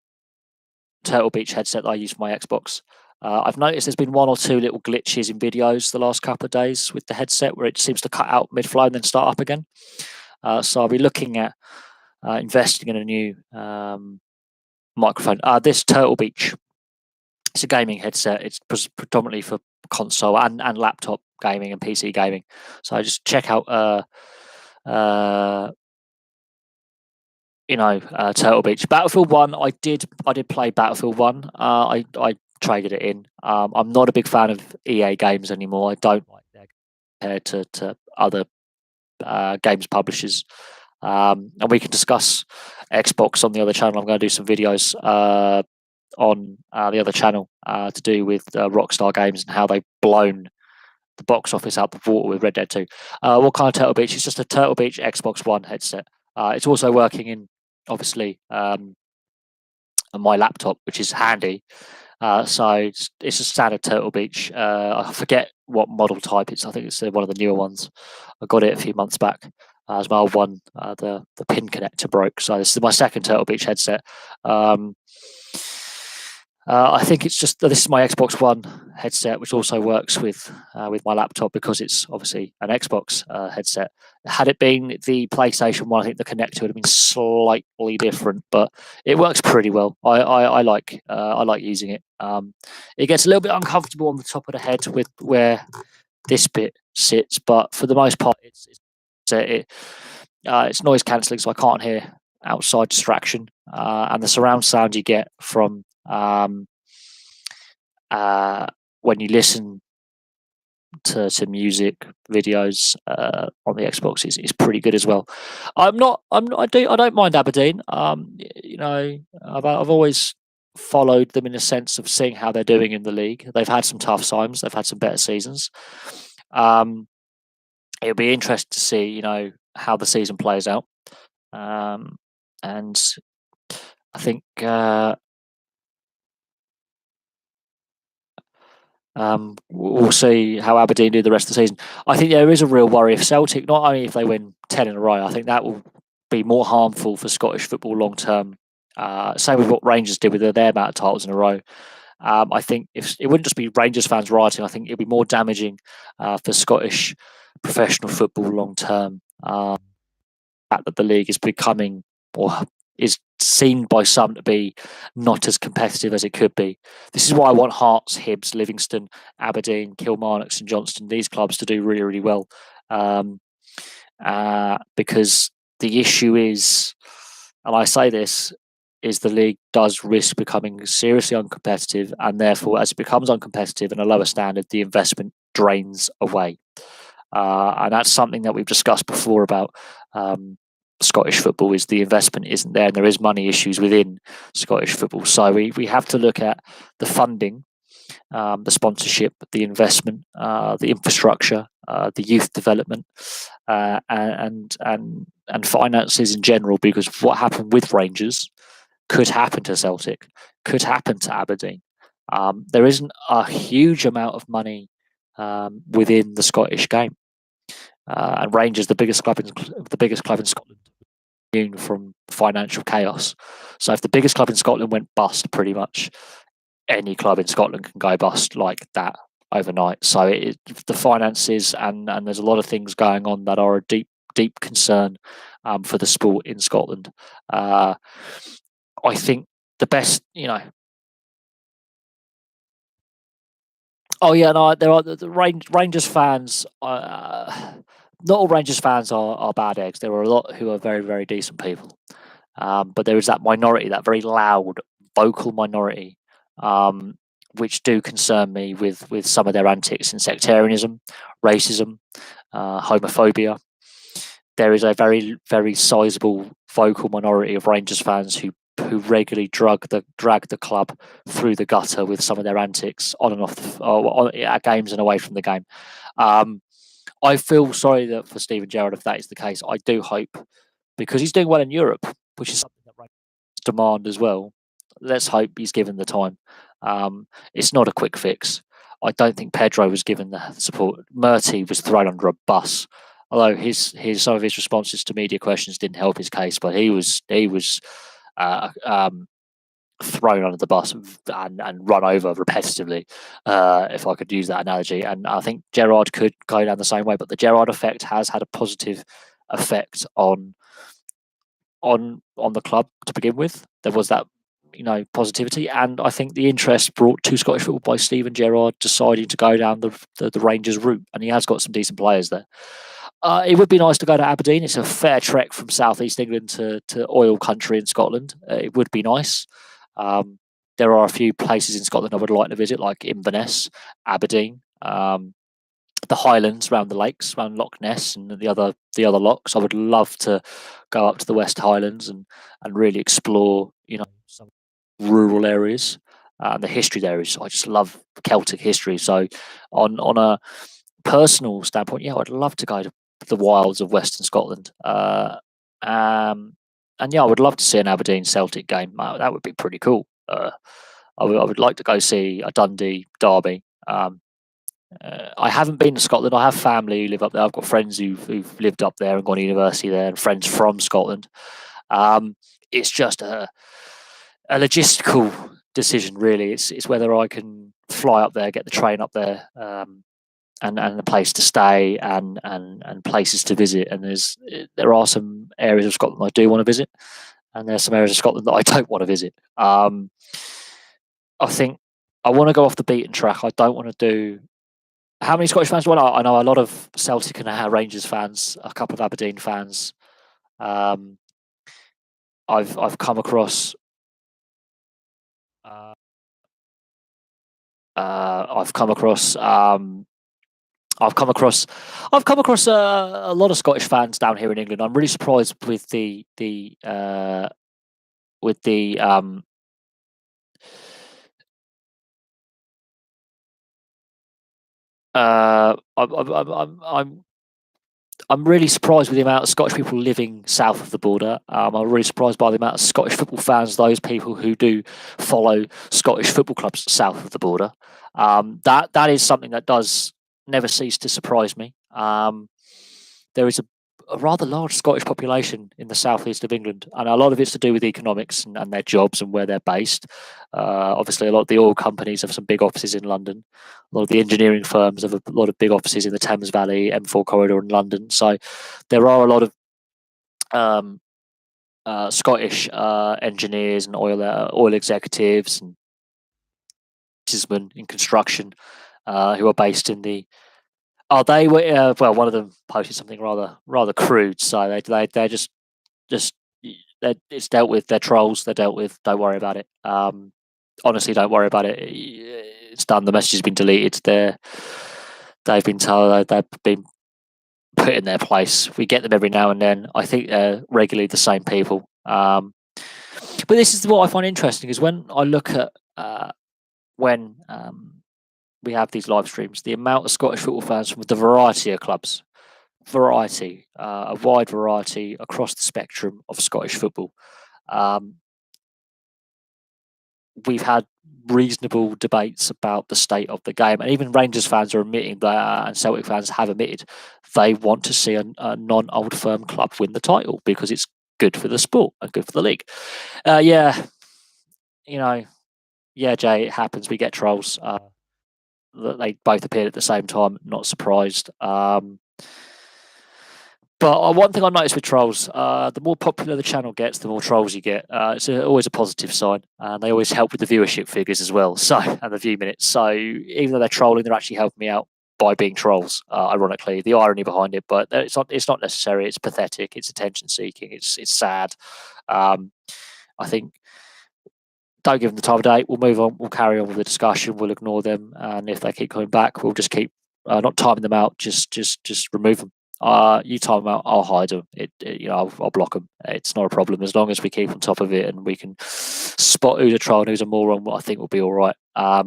Beach headset that I use for my Xbox. I've noticed there's been one or two little glitches in videos the last couple of days with the headset where it seems to cut out mid-flow and then start up again. So I'll be looking at investing in a new microphone. This Turtle Beach, it's a gaming headset. It's predominantly for console and laptop gaming and PC gaming. So just check out Turtle Beach. Battlefield 1, I did play Battlefield 1. I traded it in. I'm not a big fan of EA games anymore. I don't like their compared to other games publishers. And we can discuss Xbox on the other channel. I'm going to do some videos on the other channel to do with Rockstar Games and how they've blown the box office out the water with Red Dead 2. What kind of Turtle Beach? It's just a Turtle Beach Xbox One headset. It's also working in, obviously, on my laptop, which is handy. So it's a standard Turtle Beach. I forget what model type it's. I think it's one of the newer ones. I got it a few months back. As my old one, the pin connector broke. So this is my second Turtle Beach headset. I think it's just this is my Xbox One headset, which also works with my laptop because it's obviously an Xbox headset. Had it been the PlayStation One, I think the connector would have been slightly different, but it works pretty well. I like using it. It gets a little bit uncomfortable on the top of the head with where this bit sits, but for the most part, it's noise cancelling, so I can't hear outside distraction, and the surround sound you get from when you listen to music videos on the Xbox is pretty good as well. I don't mind Aberdeen. I've always followed them in the sense of seeing how they're doing in the league. They've had some tough times. They've had some better seasons. It'll be interesting to see, how the season plays out. And I think we'll see how Aberdeen do the rest of the season. I think there is a real worry if Celtic, not only if they win 10 in a row, I think that will be more harmful for Scottish football long term. Same with what Rangers did with their amount of titles in a row. I think if it wouldn't just be Rangers fans rioting, I think it'd be more damaging for Scottish professional football long term. That the league is becoming, or is seen by some to be, not as competitive as it could be. This is why I want Hearts, Hibs, Livingston, Aberdeen, Kilmarnock, St Johnstone, these clubs to do really, really well. Because the issue is, and I say this, is the league does risk becoming seriously uncompetitive, and therefore, as it becomes uncompetitive and a lower standard, the investment drains away. And that's something that we've discussed before about Scottish football, is the investment isn't there, and there is money issues within Scottish football. So we have to look at the funding, the sponsorship, the investment, the infrastructure, the youth development, and finances in general. Because what happened with Rangers could happen to Celtic, could happen to Aberdeen. There isn't a huge amount of money within the Scottish game, and Rangers, the biggest club in Scotland, immune from financial chaos. So if the biggest club in Scotland went bust, pretty much any club in Scotland can go bust like that overnight. So the finances, and there's a lot of things going on that are a deep concern for the sport in Scotland. I think the best, Oh yeah, no, there are the Rangers fans. Not all Rangers fans are bad eggs. There are a lot who are very, very decent people. But there is that minority, that very loud, vocal minority, which do concern me with some of their antics and sectarianism, racism, homophobia. There is a very, very sizable vocal minority of Rangers fans who regularly drag the club through the gutter with some of their antics on and off at games and away from the game. I feel sorry for Steven Gerrard if that is the case. I do hope, because he's doing well in Europe, which is something that Rangers demand as well. Let's hope he's given the time. It's not a quick fix. I don't think Pedro was given the support. Murty was thrown under a bus. Although some of his responses to media questions didn't help his case, but he was thrown under the bus and run over repetitively, if I could use that analogy. And I think Gerrard could go down the same way, but the Gerrard effect has had a positive effect on the club to begin with. There was that positivity, and I think the interest brought to Scottish football by Steven Gerrard deciding to go down the Rangers route, and he has got some decent players there. It would be nice to go to Aberdeen. It's a fair trek from southeast England to oil country in Scotland. It would be nice. There are a few places in Scotland I would like to visit, like Inverness, Aberdeen, the Highlands around the lakes, around Loch Ness and the other lochs. I would love to go up to the West Highlands and really explore, some rural areas. The history there is, I just love Celtic history. So on a personal standpoint, yeah, I'd love to go to the wilds of Western Scotland. And yeah, I would love to see an Aberdeen Celtic game. That would be pretty cool. I would like to go see a Dundee derby. I haven't been to Scotland. I have family who live up there. I've got friends who've lived up there and gone to university there, and friends from Scotland. It's just a logistical decision, really. It's whether I can fly up there, get the train up there, and a place to stay and places to visit. And there are some areas of Scotland I do want to visit, and there's some areas of Scotland that I don't want to visit. I think I want to go off the beaten track. I don't want to do. How many Scottish fans do I know? I know a lot of Celtic and Rangers fans, a couple of Aberdeen fans. I've come across. I've come across a lot of Scottish fans down here in England. I'm really surprised with the I'm really surprised with the amount of Scottish people living south of the border. I'm really surprised by the amount of Scottish football fans, those people who do follow Scottish football clubs south of the border. That is something that does never cease to surprise me. There is a rather large Scottish population in the southeast of England, and a lot of it's to do with economics and their jobs and where they're based. Obviously, a lot of the oil companies have some big offices in London. A lot of the engineering firms have a lot of big offices in the Thames Valley, M4 corridor in London. So there are a lot of um, Scottish engineers and oil executives and businessmen in construction who are based in the. Oh, they were well. One of them posted something rather crude. So they're just it's dealt with. They're trolls. They're dealt with. Don't worry about it. Honestly, don't worry about it. It's done. The message has been deleted. They've been told they've been put in their place. We get them every now and then. I think they're regularly the same people. But this is what I find interesting is when I look at when we have these live streams, the amount of Scottish football fans from the variety of clubs, a wide variety across the spectrum of Scottish football. We've had reasonable debates about the state of the game, and even Rangers fans are admitting that, and Celtic fans have admitted they want to see a non-old firm club win the title because it's good for the sport and good for the league. Yeah, Jay, it happens. We get trolls. They both appeared at the same time. Not surprised. But one thing I noticed with trolls, the more popular the channel gets, the more trolls you get. It's always a positive sign, and they always help with the viewership figures as well. So and the view minutes. So even though they're trolling, they're actually helping me out by being trolls. Ironically, the irony behind it, but it's not necessary. It's pathetic. It's attention seeking. It's sad. I think. Don't give them the time of day. We'll move on. We'll carry on with the discussion. We'll ignore them, and if they keep coming back, we'll just keep not timing them out. Just remove them. You time them out. I'll hide them. I'll block them. It's not a problem as long as we keep on top of it and we can spot who's a troll and who's a moron. I think we'll be all right. I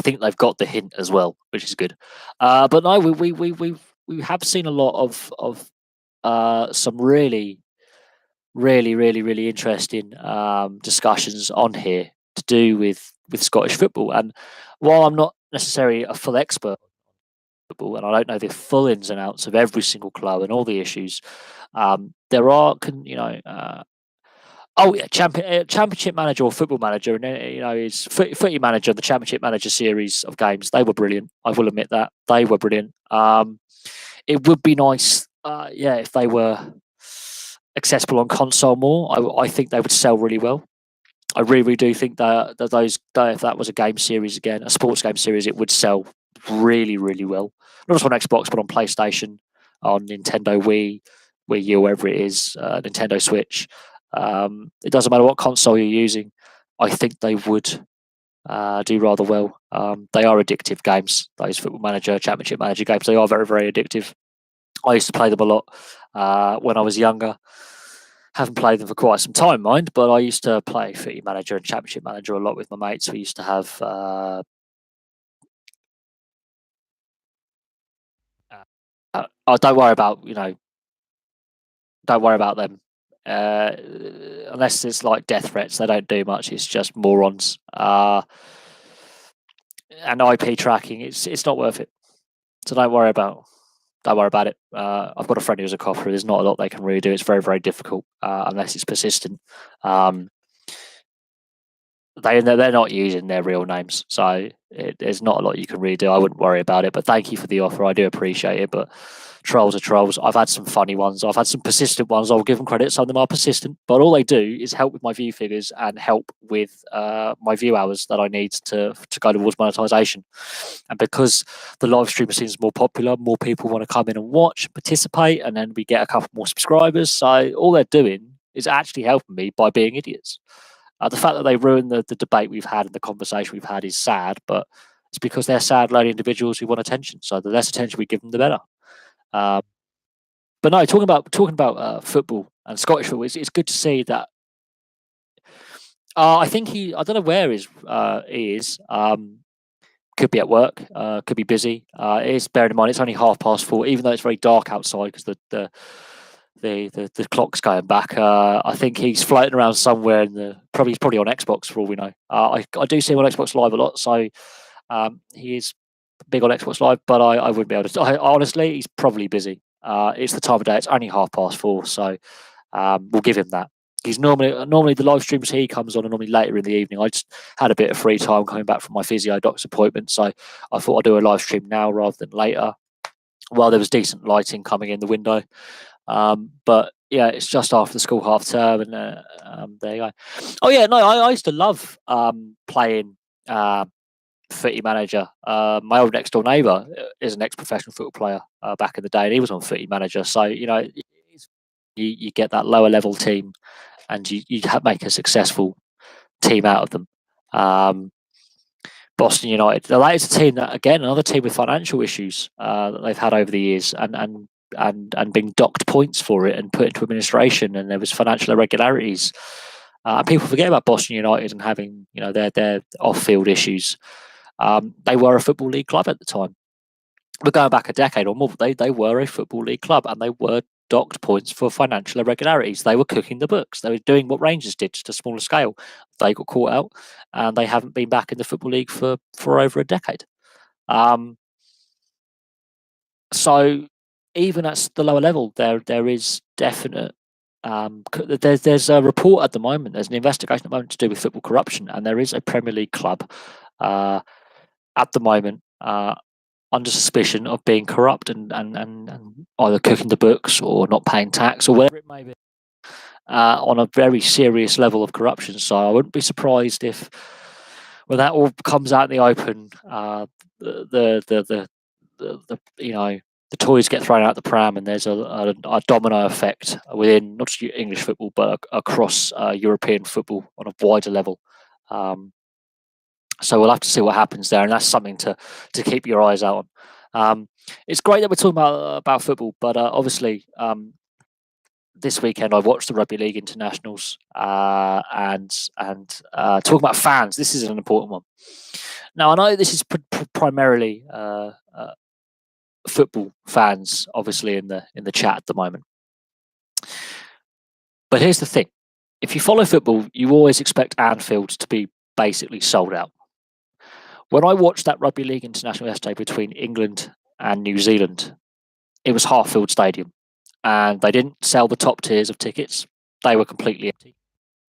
think they've got the hint as well, which is good. But no, we have seen a lot of some really interesting discussions on here to do with Scottish football. And while I'm not necessarily a full expert on football, and I don't know the full ins and outs of every single club and all the issues, there are, Championship Manager or Football Manager, and is Footy Manager, the Championship Manager series of games. They were brilliant. I will admit that they were brilliant. It would be nice, if they were accessible on console more. I think they would sell really well. I really do think that if that was a game series again, a sports game series, it would sell really well. Not just on Xbox, but on PlayStation, on Nintendo Wii U, wherever it is, Nintendo Switch. It doesn't matter what console you're using. I think they would do rather well. They are addictive games. Those Football Manager, Championship Manager games, they are very addictive. I used to play them a lot when I was younger. Haven't played them for quite some time, mind, but I used to play Footy Manager and Championship Manager a lot with my mates. We used to have don't worry about don't worry about them unless it's like death threats. They don't do much. It's just morons. And IP tracking, it's not worth it. So don't worry about it. I've got a friend who's a copper. There's not a lot they can really do. It's very difficult unless it's persistent. They're not using their real names, so there's not a lot you can really do. I wouldn't worry about it. But thank you for the offer. I do appreciate it. But trolls are trolls. I've had some funny ones. I've had some persistent ones. I'll give them credit. Some of them are persistent, but all they do is help with my view figures and help with my view hours that I need to go towards monetization. And because the live stream seems more popular, more people want to come in and watch, participate, and then we get a couple more subscribers. So all they're doing is actually helping me by being idiots. The fact that they ruined the debate we've had and the conversation we've had is sad, but it's because they're sad, lonely individuals who want attention. So the less attention we give them, the better. But no, talking about football and Scottish football, it's good to see that. I think I don't know where he is. Could be at work. Could be busy. It is, bearing in mind it's only 4:30, even though it's very dark outside because the clock's going back. I think he's floating around somewhere he's probably on Xbox for all we know. I do see him on Xbox Live a lot, so he is big on Xbox Live, but I wouldn't be able to. Honestly, he's probably busy. It's the time of day. It's only 4:30, so we'll give him that. He's normally the live streams he comes on are normally later in the evening. I just had a bit of free time coming back from my physio doc's appointment, so I thought I'd do a live stream now rather than later. While there was decent lighting coming in the window, but yeah, it's just after the school half term, and there you go. Oh yeah, no, I used to love playing Footy Manager. My old next door neighbour is an ex-professional football player back in the day, and he was on Footy Manager. So you get that lower level team, and you make a successful team out of them. Boston United, that is a team that, again, another team with financial issues that they've had over the years, and being docked points for it and put into administration, and there was financial irregularities. People forget about Boston United and having their off-field issues. They were a Football League club at the time. We're going back a decade or more. They were a Football League club, and they were docked points for financial irregularities. They were cooking the books. They were doing what Rangers did, just a smaller scale. They got caught out, and they haven't been back in the Football League for over a decade. So even at the lower level, there is definite. There's a report at the moment. There's an investigation at the moment to do with football corruption, and there is a Premier League club at the moment under suspicion of being corrupt and either cooking the books or not paying tax or whatever it may be, on a very serious level of corruption. So I wouldn't be surprised if, when that all comes out in the open, the toys get thrown out the pram, and there's a domino effect within not just English football but across European football on a wider level. So we'll have to see what happens there, and that's something to keep your eyes out on. It's great that we're talking about football, but obviously this weekend I watched the Rugby League internationals, and talking about fans. This is an important one. Now I know this is primarily football fans, obviously in the chat at the moment. But here's the thing: if you follow football, you always expect Anfield to be basically sold out. When I watched that Rugby League international yesterday between England and New Zealand, it was half-filled stadium, and they didn't sell the top tiers of tickets. They were completely empty,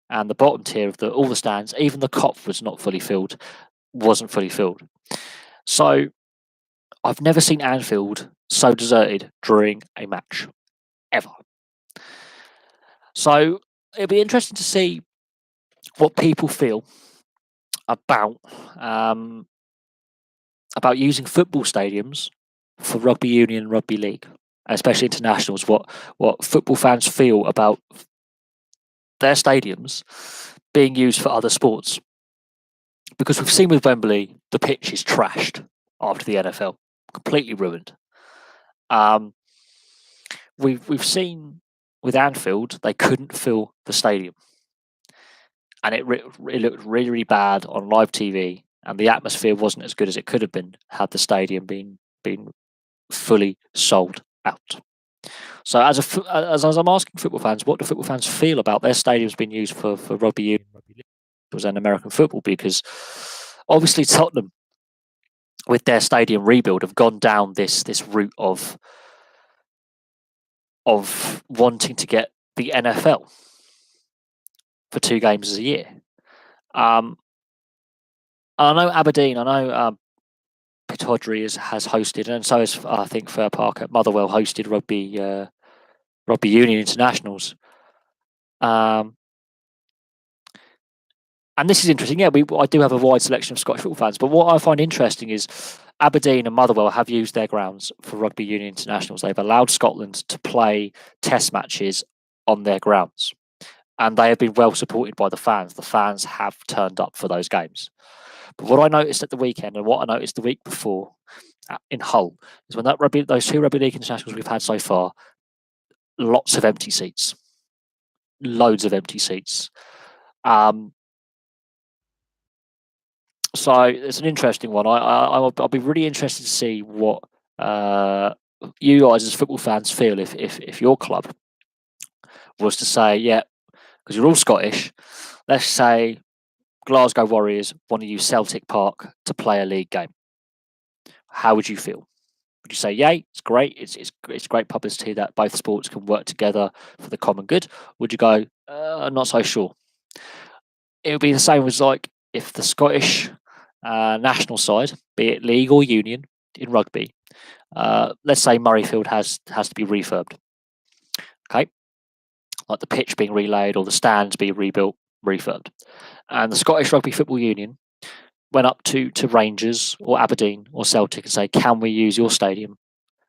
and the bottom tier of all the stands, even the Kop was not fully filled, wasn't fully filled. So I've never seen Anfield so deserted during a match, ever. So it'll be interesting to see what people feel about using football stadiums for rugby union and rugby league, especially internationals. What football fans feel about their stadiums being used for other sports, because we've seen with Wembley, the pitch is trashed after the NFL, completely ruined. We've seen with Anfield, they couldn't fill the stadium, and it looked really, really bad on live TV, and the atmosphere wasn't as good as it could have been had the stadium been fully sold out. So as I'm asking football fans, what do football fans feel about their stadiums being used for rugby union, rugby league, and American football? Because obviously Tottenham, with their stadium rebuild, have gone down this route of wanting to get the NFL for 2 games a year. I know Aberdeen, I know Pittodrie has hosted, and so is I think Fir Park at Motherwell hosted rugby union internationals. And this is interesting. Yeah, I do have a wide selection of Scottish football fans, but what I find interesting is Aberdeen and Motherwell have used their grounds for rugby union internationals. They've allowed Scotland to play test matches on their grounds, and they have been well supported by the fans. The fans have turned up for those games. But what I noticed at the weekend, and what I noticed the week before in Hull, is when those 2 rugby league internationals we've had so far, lots of empty seats, loads of empty seats. So it's an interesting one. I'll be really interested to see what you guys as football fans feel if your club was to say, yeah, because you're all Scottish, let's say Glasgow Warriors want to use Celtic Park to play a league game. How would you feel? Would you say, yay, it's great, it's great publicity that both sports can work together for the common good? Would you go, not so sure? It would be the same as like if the Scottish national side, be it league or union in rugby, let's say Murrayfield has to be refurbed. Okay, like the pitch being relayed or the stands being rebuilt, refurbed, and the Scottish Rugby Football Union went up to Rangers or Aberdeen or Celtic and say, can we use your stadium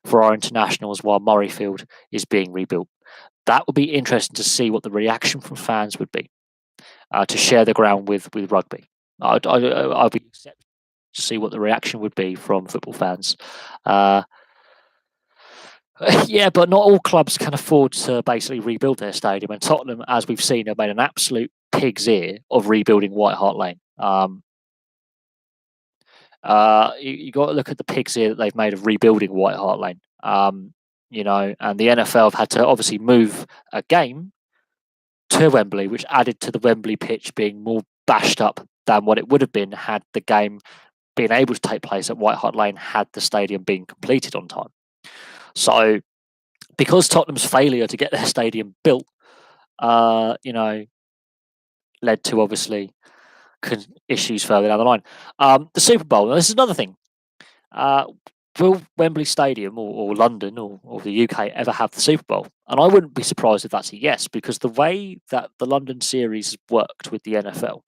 for our internationals while Murrayfield is being rebuilt? That would be interesting to see what the reaction from fans would be to share the ground with rugby. I'd be excited to see what the reaction would be from football fans. Yeah, but not all clubs can afford to basically rebuild their stadium. And Tottenham, as we've seen, have made an absolute pig's ear of rebuilding White Hart Lane. You got to look at the pig's ear that they've made of rebuilding White Hart Lane. And the NFL have had to obviously move a game to Wembley, which added to the Wembley pitch being more bashed up than what it would have been had the game been able to take place at White Hart Lane had the stadium been completed on time. So, because Tottenham's failure to get their stadium built, led to obviously issues further down the line. The Super Bowl. Now, this is another thing. Will Wembley Stadium or London or the UK ever have the Super Bowl? And I wouldn't be surprised if that's a yes, because the way that the London series worked with the NFL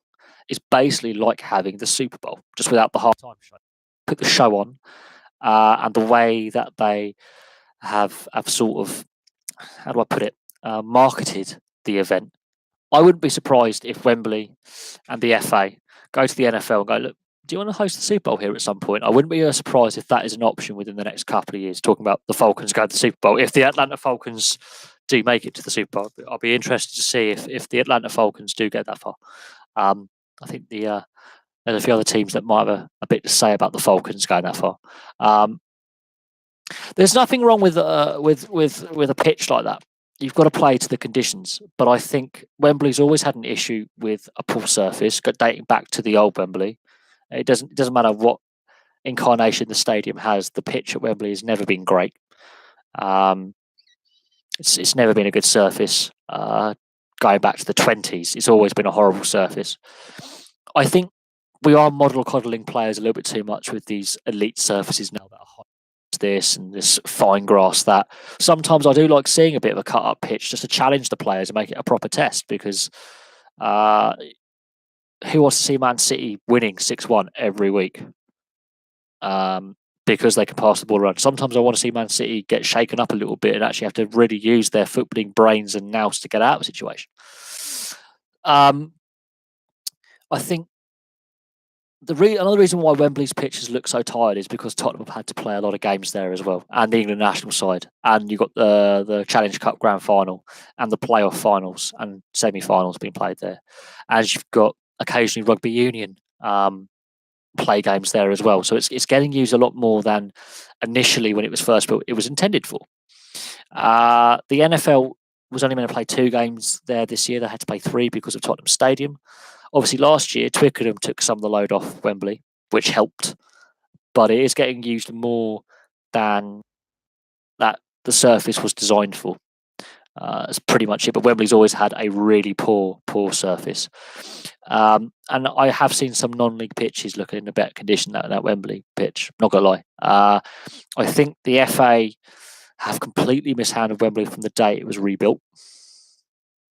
is basically like having the Super Bowl, just without the halftime show. Put the show on, and the way that they have sort of, how do I put it, marketed the event. I wouldn't be surprised if Wembley and the FA go to the NFL and go, look, do you want to host the Super Bowl here at some point? I wouldn't be surprised if that is an option within the next couple of years, talking about the Falcons going to the Super Bowl. If the Atlanta Falcons do make it to the Super Bowl, I'll be interested to see if the Atlanta Falcons do get that far. I think there's a few other teams that might have a bit to say about the Falcons going that far. There's nothing wrong with a pitch like that. You've got to play to the conditions, but I think Wembley's always had an issue with a poor surface, dating back to the old Wembley. It doesn't matter what incarnation the stadium has. The pitch at Wembley has never been great. It's never been a good surface. Going back to the 20s, it's always been a horrible surface. I think we are model coddling players a little bit too much with these elite surfaces now that are hot. This and this fine grass that. Sometimes I do like seeing a bit of a cut up pitch just to challenge the players and make it a proper test, because who wants to see Man City winning 6-1 every week because they can pass the ball around? Sometimes I want to see Man City get shaken up a little bit and actually have to really use their footballing brains and nous to get out of the situation. I think another reason why Wembley's pitches look so tired is because Tottenham have had to play a lot of games there as well, and the England national side, and you've got the Challenge Cup Grand Final and the playoff finals and semi-finals being played there, and you've got occasionally rugby union play games there as well. So it's getting used a lot more than initially when it was first built it was intended for. The NFL was only going to play 2 games there this year. They had to play 3 because of Tottenham Stadium. Obviously, last year, Twickenham took some of the load off Wembley, which helped. But it is getting used more than that the surface was designed for. That's pretty much it. But Wembley's always had a really poor surface. And I have seen some non-league pitches looking in a better condition than that Wembley pitch. Not going to lie. I think the FA have completely mishandled Wembley from the day it was rebuilt.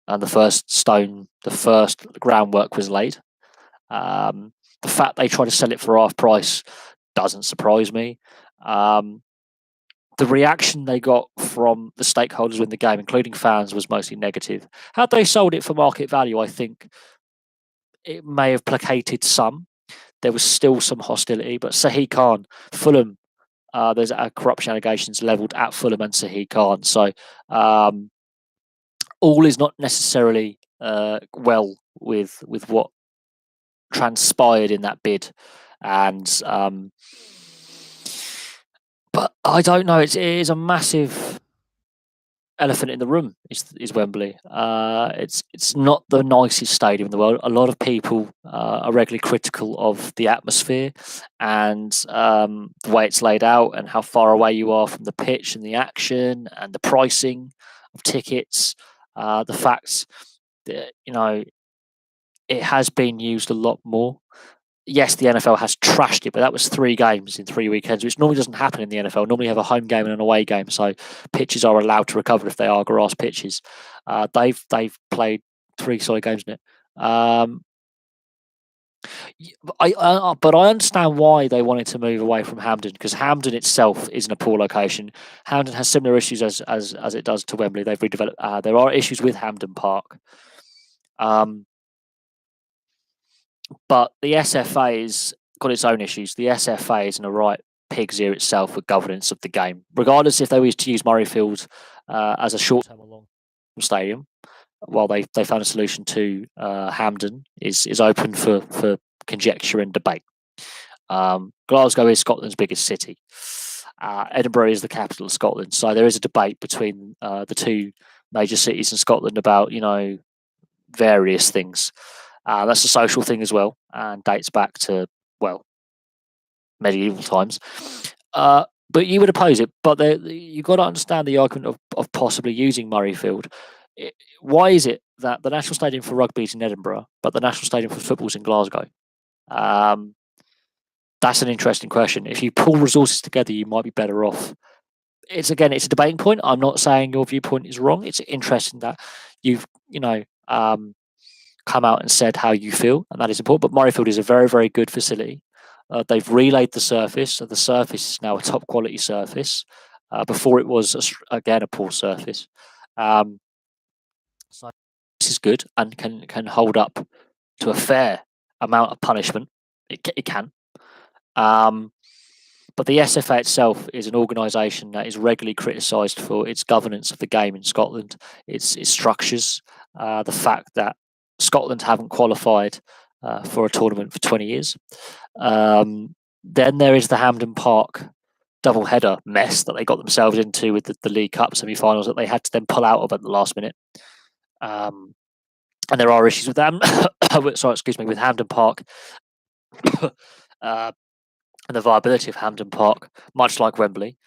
And the first groundwork was laid. The fact they try to sell it for half price doesn't surprise me. The reaction they got from the stakeholders in the game, including fans, was mostly negative. Had they sold it for market value, I think it may have placated some. There was still some hostility, but Sahih Khan, Fulham, there's corruption allegations levelled at Fulham and Sahih Khan. So all is not necessarily well with what transpired in that bid, and but I don't know. It is a massive elephant in the room is Wembley. It's not the nicest stadium in the world. A lot of people are regularly critical of the atmosphere and the way it's laid out and how far away you are from the pitch and the action and the pricing of tickets. The fact that it has been used a lot more. Yes, the NFL has trashed it, but that was 3 games in 3 weekends, which normally doesn't happen in the NFL. Normally, you have a home game and an away game, so pitches are allowed to recover if they are grass pitches. They've played 3 solid games in it. But I understand why they wanted to move away from Hampden, because Hampden itself isn't a poor location. Hampden has similar issues as it does to Wembley. They've redeveloped. There are issues with Hampden Park. But the SFA's got its own issues. The SFA isn't a right pig's ear itself with governance of the game. Regardless if they were to use Murrayfield as a short-term or long stadium, while they found a solution to Hampden is open for conjecture and debate. Glasgow is Scotland's biggest city. Edinburgh is the capital of Scotland, so there is a debate between the 2 major cities in Scotland about various things. That's a social thing as well, and dates back to medieval times. But you would oppose it. But you've got to understand the argument of possibly using Murrayfield. Why is it that the national stadium for rugby is in Edinburgh, but the national stadium for football is in Glasgow? That's an interesting question. If you pull resources together, you might be better off. It's a debating point. I'm not saying your viewpoint is wrong. It's interesting that you've come out and said how you feel, and that is important. But Murrayfield is a very, very good facility. They've relayed the surface, so the surface is now a top quality surface. Before it was again a poor surface. So this is good and can hold up to a fair amount of punishment. It can. But the SFA itself is an organisation that is regularly criticised for its governance of the game in Scotland, its structures, the fact that Scotland haven't qualified for a tournament for 20 years. Then there is the Hampden Park double header mess that they got themselves into with the League Cup semi-finals that they had to then pull out of at the last minute. And there are issues with them. With Hampden Park. And the viability of Hampden Park, much like Wembley.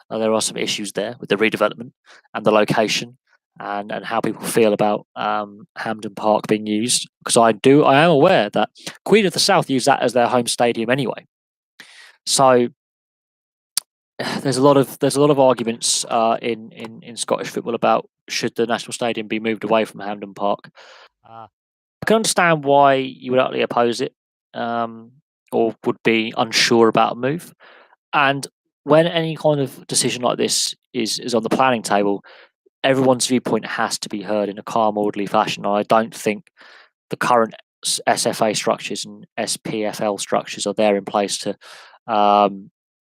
There are some issues there with the redevelopment and the location and how people feel about Hampden Park being used. Because I am aware that Queen of the South use that as their home stadium anyway. So there's a lot of arguments in Scottish football about should the national stadium be moved away from Hampden Park. I can understand why you would utterly oppose it. Or would be unsure about a move. And when any kind of decision like this is on the planning table, everyone's viewpoint has to be heard in a calm, orderly fashion. I don't think the current SFA structures and SPFL structures are there in place to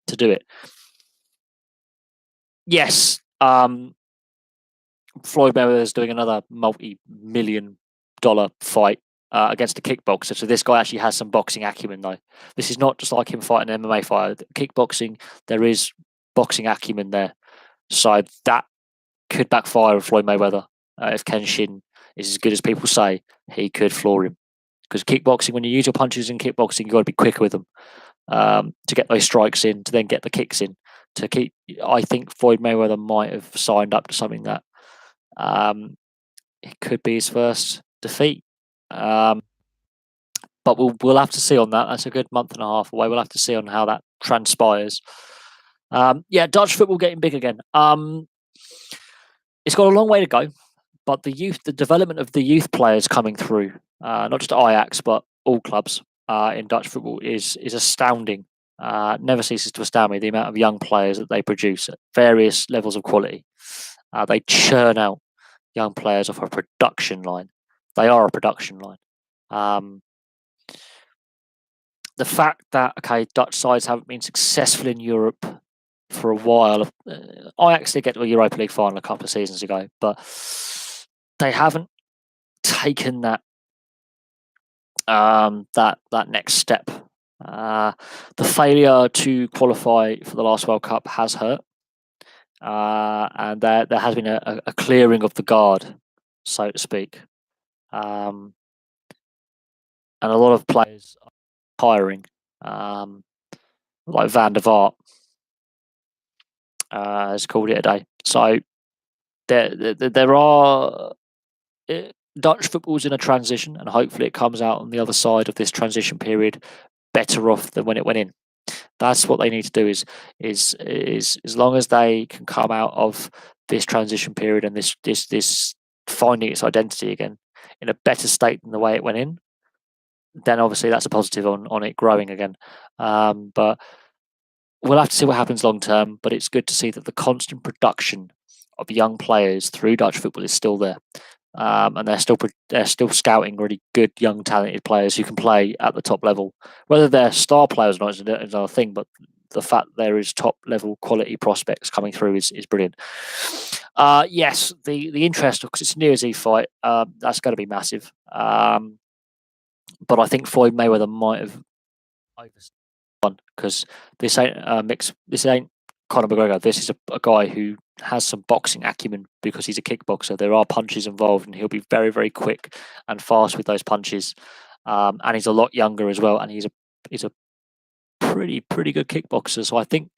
do it. Yes, Floyd Mayweather is doing another multi-million-dollar fight against a kickboxer. So this guy actually has some boxing acumen, though. This is not just like him fighting an MMA fighter. Kickboxing, there is boxing acumen there. So that could backfire on Floyd Mayweather. If Kenshin is as good as people say, he could floor him. Because kickboxing, when you use your punches in kickboxing, you've got to be quick with them to get those strikes in, to then get the kicks in. I think Floyd Mayweather might have signed up to something that it could be his first defeat. But we'll have to see on that. That's a good month and a half away. We'll have to see on how that transpires. Dutch football getting big again. It's got a long way to go, but the development of the youth players coming through, not just Ajax but all clubs in Dutch football is astounding. Never ceases to astound me the amount of young players that they produce at various levels of quality. They churn out young players off a production line. They are a production line. The fact that Dutch sides haven't been successful in Europe for a while. Ajax did get to a Europa League final a couple of seasons ago, but they haven't taken that next step. The failure to qualify for the last World Cup has hurt. and there has been a clearing of the guard, so to speak, and a lot of players are hiring, like Van der Vaart has called it a day. So there are Dutch football's in a transition, and hopefully it comes out on the other side of this transition period better off than when it went in. That's what they need to do. Is as long as they can come out of this transition period and this finding its identity again in a better state than the way it went in, then obviously that's a positive on it growing again. But we'll have to see what happens long term. But it's good to see that the constant production of young players through Dutch football is still there. And they're still scouting really good, young, talented players who can play at the top level. Whether they're star players or not is another thing, but the fact there is top level quality prospects coming through is brilliant. Yes, the interest, because it's a New Year's Eve fight, that's going to be massive. But I think Floyd Mayweather might have overstepped because this ain't mixed. This ain't Conor McGregor. This is a guy who has some boxing acumen because he's a kickboxer. There are punches involved, and he'll be very, very quick and fast with those punches. And he's a lot younger as well, and he's a pretty good kickboxer. So I think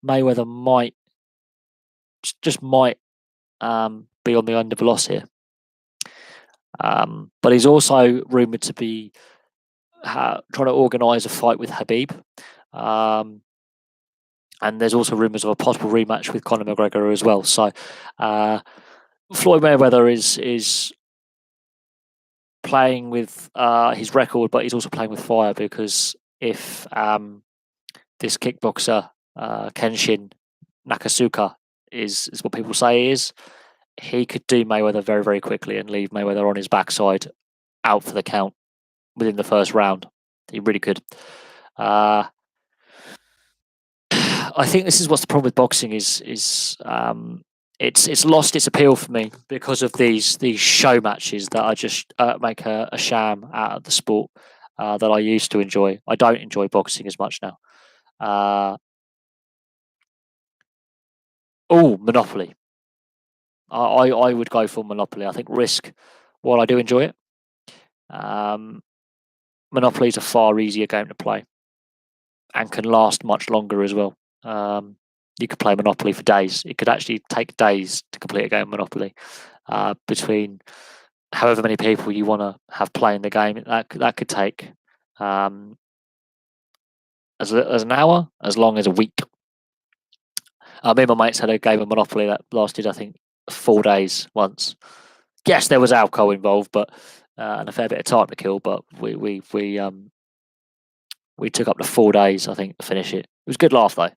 Mayweather might be on the end of a loss here. But he's also rumored to be trying to organise a fight with Habib. And there's also rumours of a possible rematch with Conor McGregor as well. So Floyd Mayweather is playing with his record, but he's also playing with fire, because if this kickboxer, Kenshin Nakasuka, is what people say he is, he could do Mayweather very, very quickly and leave Mayweather on his backside out for the count within the first round. He really could. I think this is what's the problem with boxing is it's lost its appeal for me because of these show matches that are just make a sham out of the sport that I used to enjoy. I don't enjoy boxing as much now. Monopoly. I would go for Monopoly. I think Risk, while I do enjoy it, Monopoly is a far easier game to play and can last much longer as well. You could play Monopoly for days. It could actually take days to complete a game of Monopoly. Between however many people you want to have playing the game, that could take as an hour, as long as a week. Me and my mates had a game of Monopoly that lasted, I think, 4 days once. Yes, there was alcohol involved, but and a fair bit of time to kill. But we took up to 4 days, I think, to finish it. It was a good laugh though.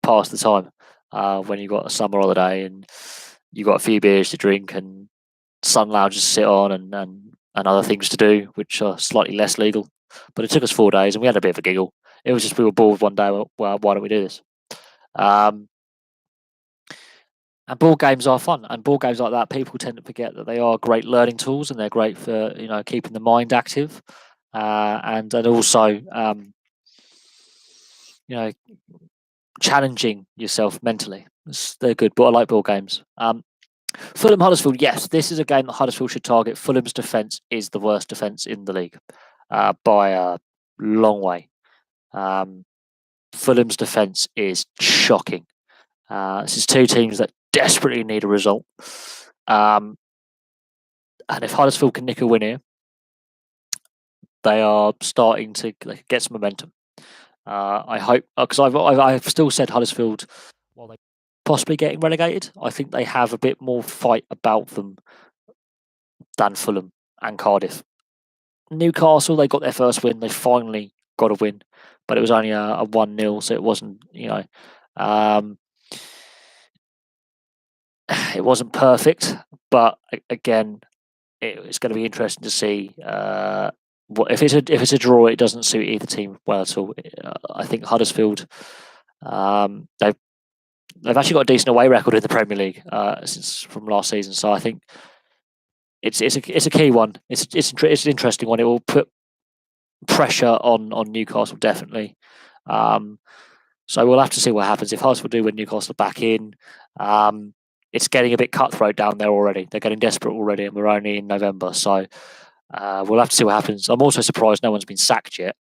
Past the time when you got a summer holiday and you got a few beers to drink and sun lounges to sit on and other things to do, which are slightly less legal. But it took us 4 days and we had a bit of a giggle. It was just we were bored one day. Well, why don't we do this? And board games are fun. And board games like that, people tend to forget that they are great learning tools and they're great for keeping the mind active and also challenging yourself mentally. They're good, but I like board games. Fulham Huddersfield, yes, this is a game that Huddersfield should target. Fulham's defence is the worst defence in the league by a long way. Fulham's defence is shocking. This is two teams that desperately need a result. And if Huddersfield can nick a win here, they are starting to get some momentum. I hope, because I've still said Huddersfield, while they possibly getting relegated, I think they have a bit more fight about them than Fulham and Cardiff. Newcastle, they got their first win. They finally got a win, but it was only a 1-0, so it wasn't, it wasn't perfect. But again, it's going to be interesting to see if it's a draw. It doesn't suit either team well at all. I think Huddersfield, they've actually got a decent away record in the Premier League since from last season. So I think it's a key one. It's an interesting one. It will put pressure on Newcastle definitely. So we'll have to see what happens. If Huddersfield do win, Newcastle are back in. It's getting a bit cutthroat down there already. They're getting desperate already, and we're only in November. So we'll have to see what happens. I'm also surprised no one's been sacked yet.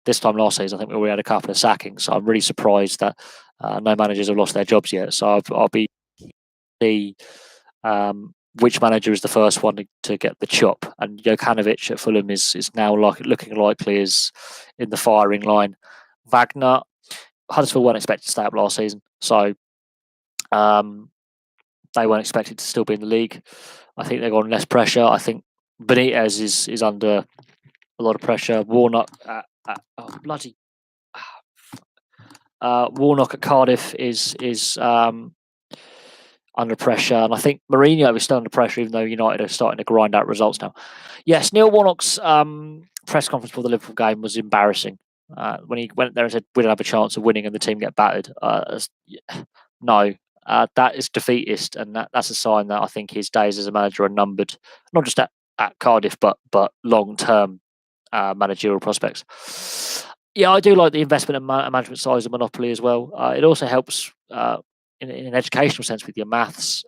This time last season, I think we already had a couple of sackings. So I'm really surprised that no managers have lost their jobs yet. So I'll be the which manager is the first one to get the chop. And Jokanovic at Fulham is now looking likely as in the firing line. Wagner, Huddersfield weren't expected to stay up last season, so they weren't expected to still be in the league. I think they've got less pressure. I think Benitez is under a lot of pressure. Warnock Warnock at Cardiff is under pressure, and I think Mourinho is still under pressure, even though United are starting to grind out results now. Yes, Neil Warnock's press conference for the Liverpool game was embarrassing. When he went there and said we don't have a chance of winning and the team get battered. No, that is defeatist, and that's a sign that I think his days as a manager are numbered, not just at Cardiff, but long-term managerial prospects. Yeah, I do like the investment and management size of Monopoly as well. It also helps in an educational sense with your maths,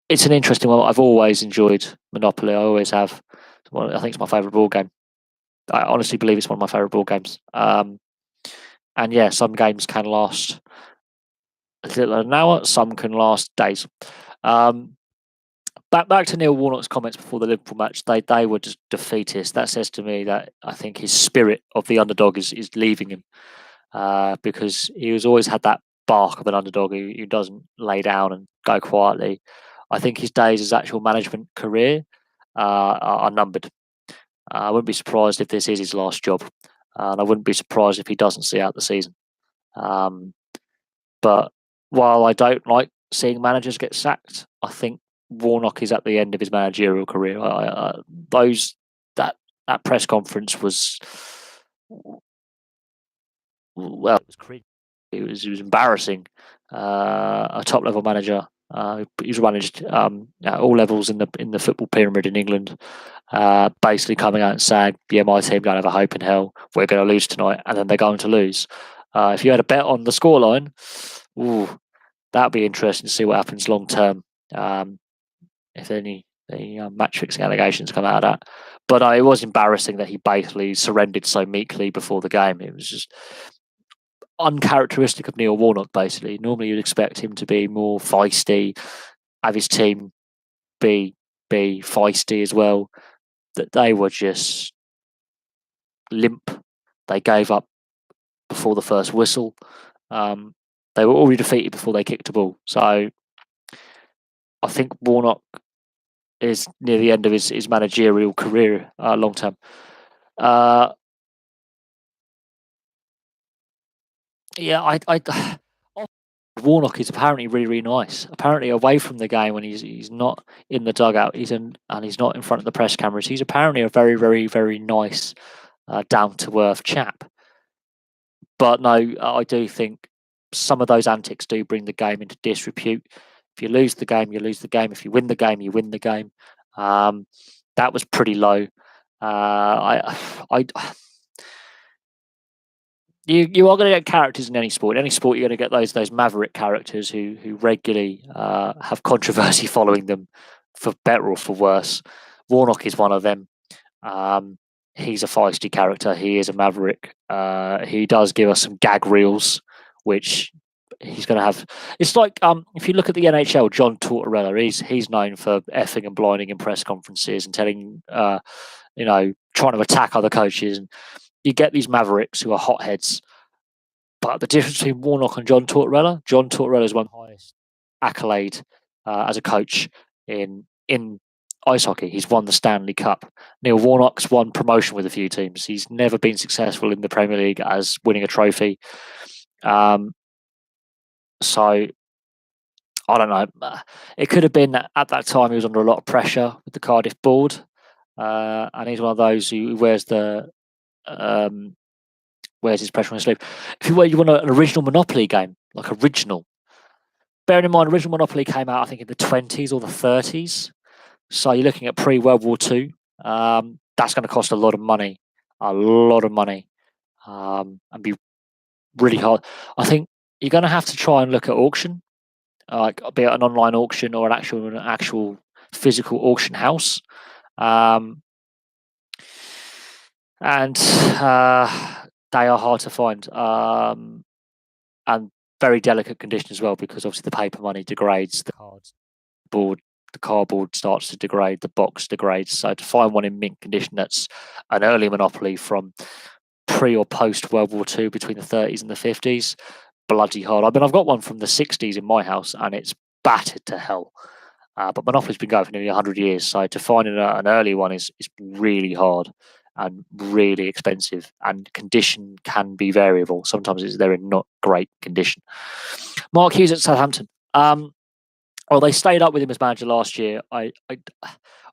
it's an interesting one. I've always enjoyed Monopoly. I always have. Well, I think it's my favourite board game. I honestly believe it's one of my favourite board games. And yeah, some games can last a little an hour. Some can last days. Back to Neil Warnock's comments before the Liverpool match. They were just defeatist. That says to me that I think his spirit of the underdog is leaving him, because he has always had that bark of an underdog who doesn't lay down and go quietly. I think his days as actual management career are numbered. I wouldn't be surprised if this is his last job, and I wouldn't be surprised if he doesn't see out the season. But while I don't like seeing managers get sacked, I think Warnock is at the end of his managerial career. That press conference was, well, it was cringe. It was embarrassing. A top level manager. He's managed all levels in the football pyramid in England. Basically coming out and saying, "Yeah, my team don't have a hope in hell. We're going to lose tonight," and then they're going to lose. If you had a bet on the scoreline, that'd be interesting to see what happens long term. If any match fixing allegations come out of that. But it was embarrassing that he basically surrendered so meekly before the game. It was just uncharacteristic of Neil Warnock, basically. Normally you'd expect him to be more feisty, have his team be feisty as well. That they were just limp. They gave up before the first whistle. They were already defeated before they kicked a ball. So I think Warnock is near the end of his managerial career long term. Warnock is apparently really, really nice. Apparently, away from the game when he's not in the dugout, and he's not in front of the press cameras. He's apparently a very, very, very nice, down to earth chap. But no, I do think some of those antics do bring the game into disrepute. If you lose the game, you lose the game. If you win the game, you win the game. That was pretty low. You are going to get characters in any sport. In any sport, you're going to get those maverick characters who regularly have controversy following them, for better or for worse. Warnock is one of them. He's a feisty character. He is a maverick. He does give us some gag reels, which he's going to have. It's like if you look at the NHL, John Tortorella, he's known for effing and blinding in press conferences and telling, trying to attack other coaches. And you get these mavericks who are hotheads. But the difference between Warnock and John Tortorella is one highest accolade as a coach in ice hockey. He's won the Stanley Cup. Neil Warnock's won promotion with a few teams. He's never been successful in the Premier League as winning a trophy. So I don't know. It could have been that at that time he was under a lot of pressure with the Cardiff board, and he's one of those who wears his pressure on his sleeve. If you want an original Monopoly game, like original, bearing in mind original Monopoly came out I think in the 20s or the 30s, so you're looking at pre-World War II. That's going to cost a lot of money, and be really hard. I think you're going to have to try and look at auction, like be it an online auction or an actual physical auction house, and they are hard to find, and very delicate condition as well, because obviously the paper money degrades, the cardboard starts to degrade, the box degrades. So to find one in mint condition that's an early monopoly from pre or post World War II, between the 30s and the 50s, bloody hard. I mean, I've got one from the 60s in my house, and it's battered to hell. But Monopoly's been going for nearly 100 years, so to find an early one is really hard and really expensive, and condition can be variable. Sometimes they're in not great condition. Mark Hughes at Southampton. Well, they stayed up with him as manager last year. I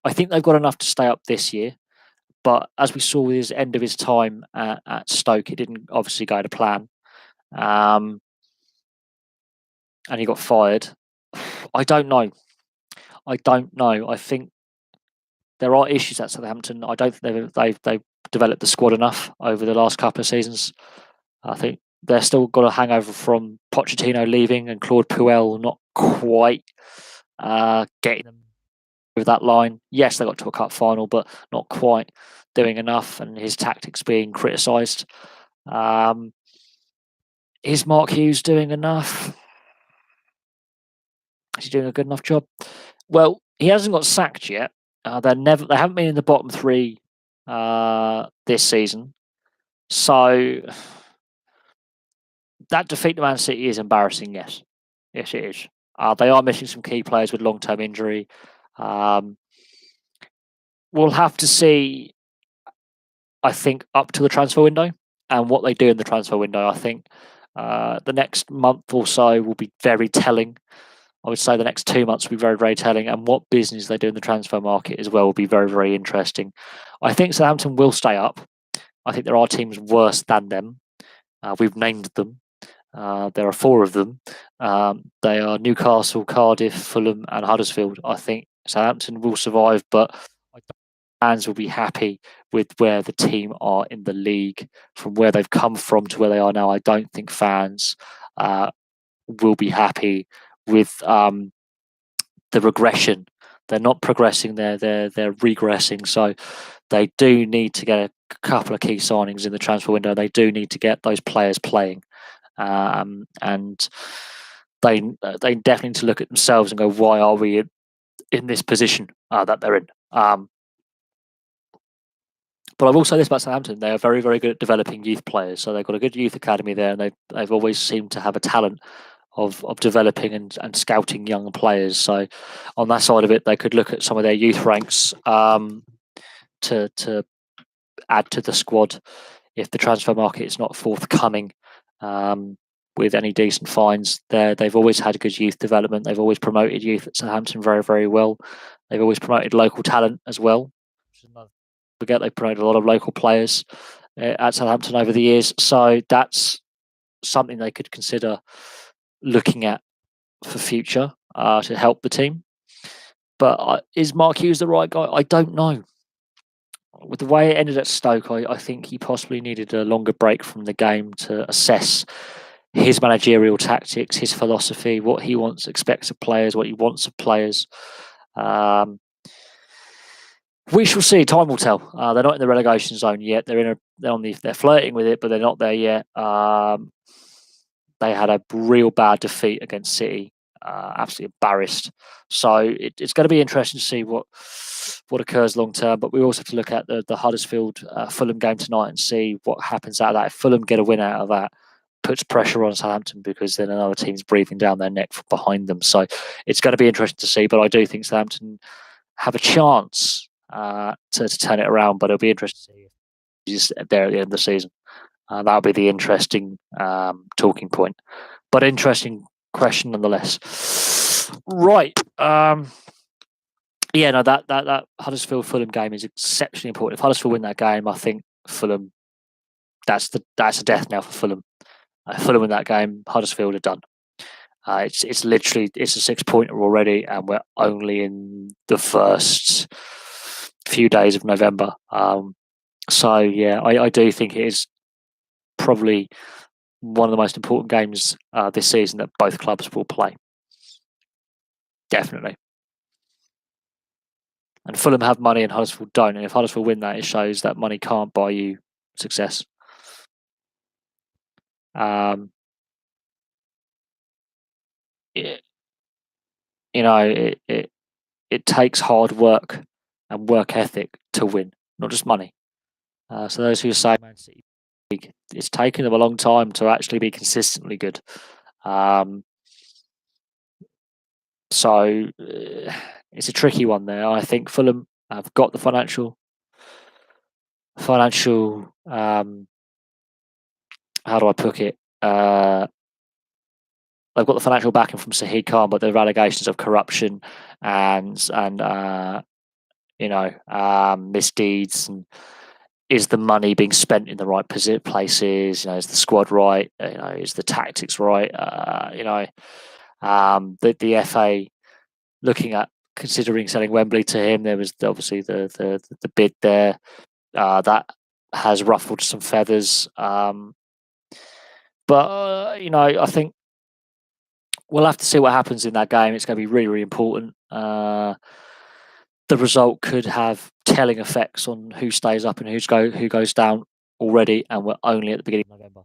think they've got enough to stay up this year, but as we saw with his end of his time at Stoke, it didn't obviously go to plan, and he got fired. I don't know. I think there are issues at Southampton. I don't think they've developed the squad enough over the last couple of seasons. I think they're still got a hangover from Pochettino leaving and Claude Puel not quite getting them with that line. Yes, they got to a cup final, but not quite doing enough, and his tactics being criticised. Is Mark Hughes doing enough? Is he doing a good enough job? Well, he hasn't got sacked yet. They haven't been in the bottom three this season. So that defeat to Man City is embarrassing. Yes, it is. They are missing some key players with long-term injury. We'll have to see, I think, up to the transfer window and what they do in the transfer window. I think the next month or so will be very telling. I would say the next 2 months will be very, very telling, and what business they do in the transfer market as well will be very, very interesting. I think Southampton will stay up. I think there are teams worse than them. We've named them. There are 4 of them. They are Newcastle, Cardiff, Fulham, and Huddersfield. I think Southampton will survive, but fans will be happy with where the team are in the league, from where they've come from to where they are now. I don't think fans will be happy with the regression. They're not progressing, they're regressing. So they do need to get a couple of key signings in the transfer window. They do need to get those players playing, and they definitely need to look at themselves and go, why are we in this position that they're in? But I will say this about Southampton: they are very, very good at developing youth players. So they've got a good youth academy there, and they've always seemed to have a talent of developing and scouting young players. So on that side of it, they could look at some of their youth ranks to add to the squad if the transfer market is not forthcoming with any decent finds. They've always had good youth development. They've always promoted youth at Southampton very, very well. They've always promoted local talent as well. Forget they've promoted a lot of local players at Southampton over the years. So that's something they could consider looking at for future to help the team. But is Mark Hughes the right guy? I don't know. With the way it ended at Stoke, I think he possibly needed a longer break from the game to assess his managerial tactics, his philosophy, what he expects of players, what he wants of players. We shall see. Time will tell. They're not in the relegation zone yet. They're flirting with it, but they're not there yet. They had a real bad defeat against City, absolutely embarrassed. So it's going to be interesting to see what occurs long term. But we also have to look at the Huddersfield Fulham game tonight and see what happens out of that. If Fulham get a win out of that, puts pressure on Southampton, because then another team's breathing down their neck from behind them. So it's going to be interesting to see. But I do think Southampton have a chance to turn it around. But it'll be interesting to see if he's there at the end of the season. That'll be the interesting talking point. But interesting question nonetheless. Right. That Huddersfield Fulham game is exceptionally important. If Huddersfield win that game, I think Fulham, that's a death knell for Fulham. Fulham win that game, Huddersfield are done. It's a 6-pointer already, and we're only in the first few days of November. So yeah, I do think it is probably one of the most important games this season that both clubs will play. Definitely. And Fulham have money and Huddersfield don't. And if Huddersfield win that, it shows that money can't buy you success. It, it takes hard work and work ethic to win, not just money. So those who say Man City, it's taken them a long time to actually be consistently good. So it's a tricky one there. I think Fulham have got the financial. How do I put it? They've got the financial backing from Sahid Khan, but there are allegations of corruption and misdeeds. And is the money being spent in the right places? Is the squad right? Is the tactics right? The FA looking at considering selling Wembley to him. There was obviously the bid there that has ruffled some feathers. But I think we'll have to see what happens in that game. It's going to be really, really important. The result could have telling effects on who stays up and who goes down already, and we're only at the beginning of November.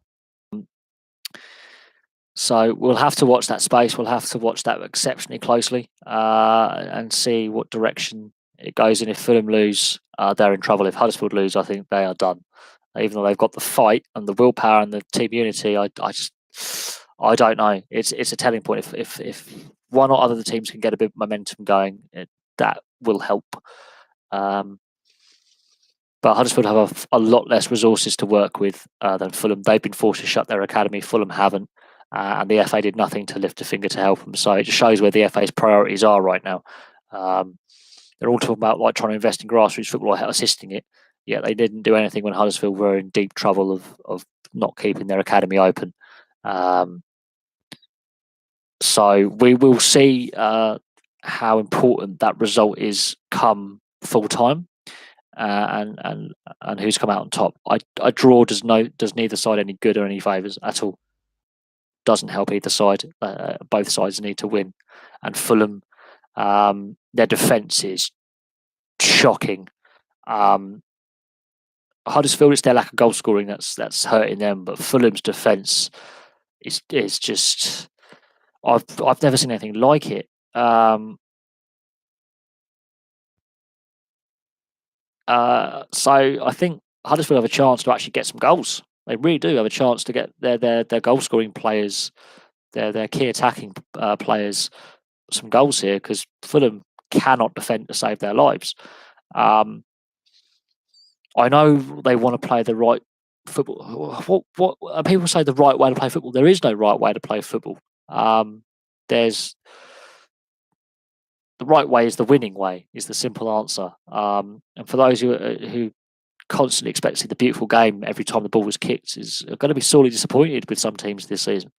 So we'll have to watch that space. We'll have to watch that exceptionally closely and see what direction it goes in. If Fulham lose, they're in trouble. If Huddersfield lose, I think they are done. Even though they've got the fight and the willpower and the team unity, I don't know. It's a telling point. If one or other of the teams can get a bit of momentum going, that will help. But Huddersfield have a lot less resources to work with than Fulham. They've been forced to shut their academy. Fulham haven't. And the FA did nothing to lift a finger to help them. So it just shows where the FA's priorities are right now. They're all talking about trying to invest in grassroots football or assisting it. Yet they didn't do anything when Huddersfield were in deep trouble of not keeping their academy open. So we will see how important that result is come full time, and who's come out on top. A draw does neither side any good or any favours at all. Doesn't help either side. Both sides need to win, and Fulham, their defence is shocking. Huddersfield, it's their lack of goal scoring that's hurting them, but Fulham's defence is just I've never seen anything like it. So I think Huddersfield have a chance to actually get some goals. They really do have a chance to get their goal scoring players, their key attacking players, some goals here, because Fulham cannot defend to save their lives. I know they want to play the right football. What people say the right way to play football? There is no right way to play football. There's the right way is the winning way, is the simple answer. And for those who constantly expect to see the beautiful game every time the ball was kicked, is going to be sorely disappointed with some teams this season.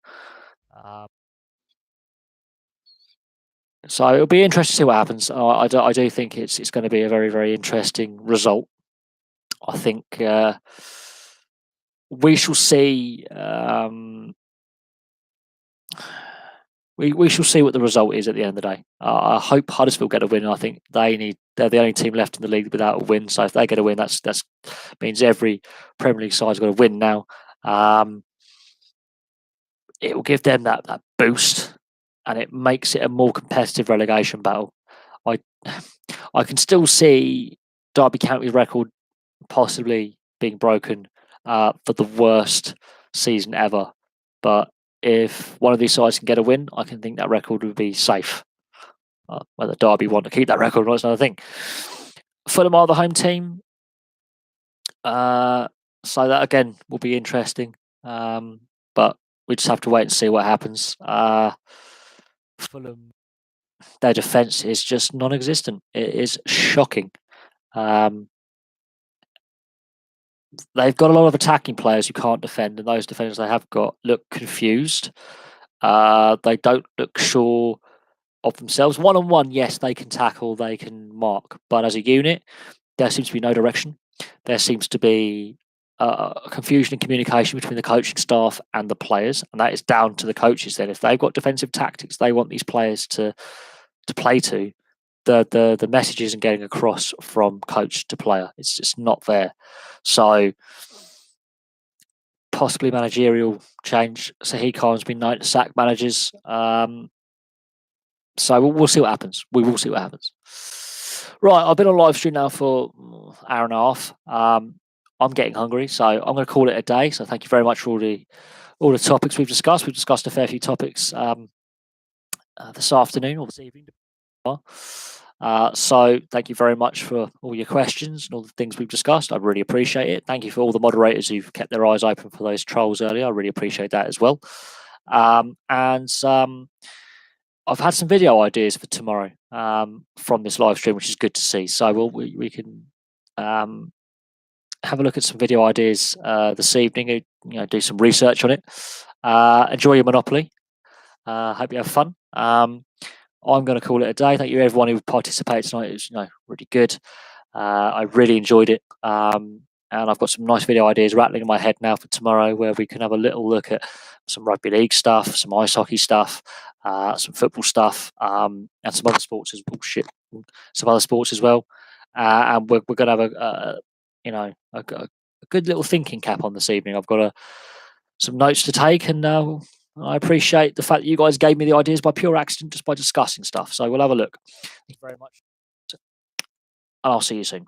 So it'll be interesting to see what happens. I do think it's going to be a very, very interesting result. I think we shall see. We shall see what the result is at the end of the day. I hope Huddersfield get a win. I think they're the only team left in the league without a win. So if they get a win, that's means every Premier League side's got a win now. It will give them that boost, and it makes it a more competitive relegation battle. I can still see Derby County's record possibly being broken for the worst season ever, but if one of these sides can get a win, I can think that record would be safe. Whether Derby want to keep that record or not is another thing. Fulham are the home team, so that again will be interesting. But we just have to wait and see what happens. Fulham, their defence is just non-existent. It is shocking. They've got a lot of attacking players who can't defend, and those defenders they have got look confused. They don't look sure of themselves. One-on-one, yes, they can tackle, they can mark, but as a unit, there seems to be no direction. There seems to be confusion in communication between the coaching staff and the players, and that is down to the coaches. Then, if they've got defensive tactics they want these players to play to, the message isn't getting across from coach to player. It's just not there. So possibly managerial change. Sahih Khan's been known to sack managers. So we'll see what happens. We will see what happens. Right, I've been on live stream now for an hour and a half. I'm getting hungry, so I'm going to call it a day. So thank you very much for all the topics we've discussed. We've discussed a fair few topics this afternoon or this evening. So thank you very much for all your questions and all the things we've discussed. I really appreciate it. Thank you for all the moderators who've kept their eyes open for those trolls earlier. I really appreciate that as well. I've had some video ideas for tomorrow from this live stream, which is good to see. So we can have a look at some video ideas this evening. Do some research on it. Enjoy your Monopoly. Hope you have fun. I'm going to call it a day. Thank you everyone who participated tonight. It was really good. I really enjoyed it. And I've got some nice video ideas rattling in my head now for tomorrow, where we can have a little look at some rugby league stuff, some ice hockey stuff, some football stuff, and some other sports as some other sports as well. And we're going to have a good little thinking cap on this evening. I've got some notes to take, and I appreciate the fact that you guys gave me the ideas by pure accident, just by discussing stuff. So we'll have a look. Thank you very much, and I'll see you soon.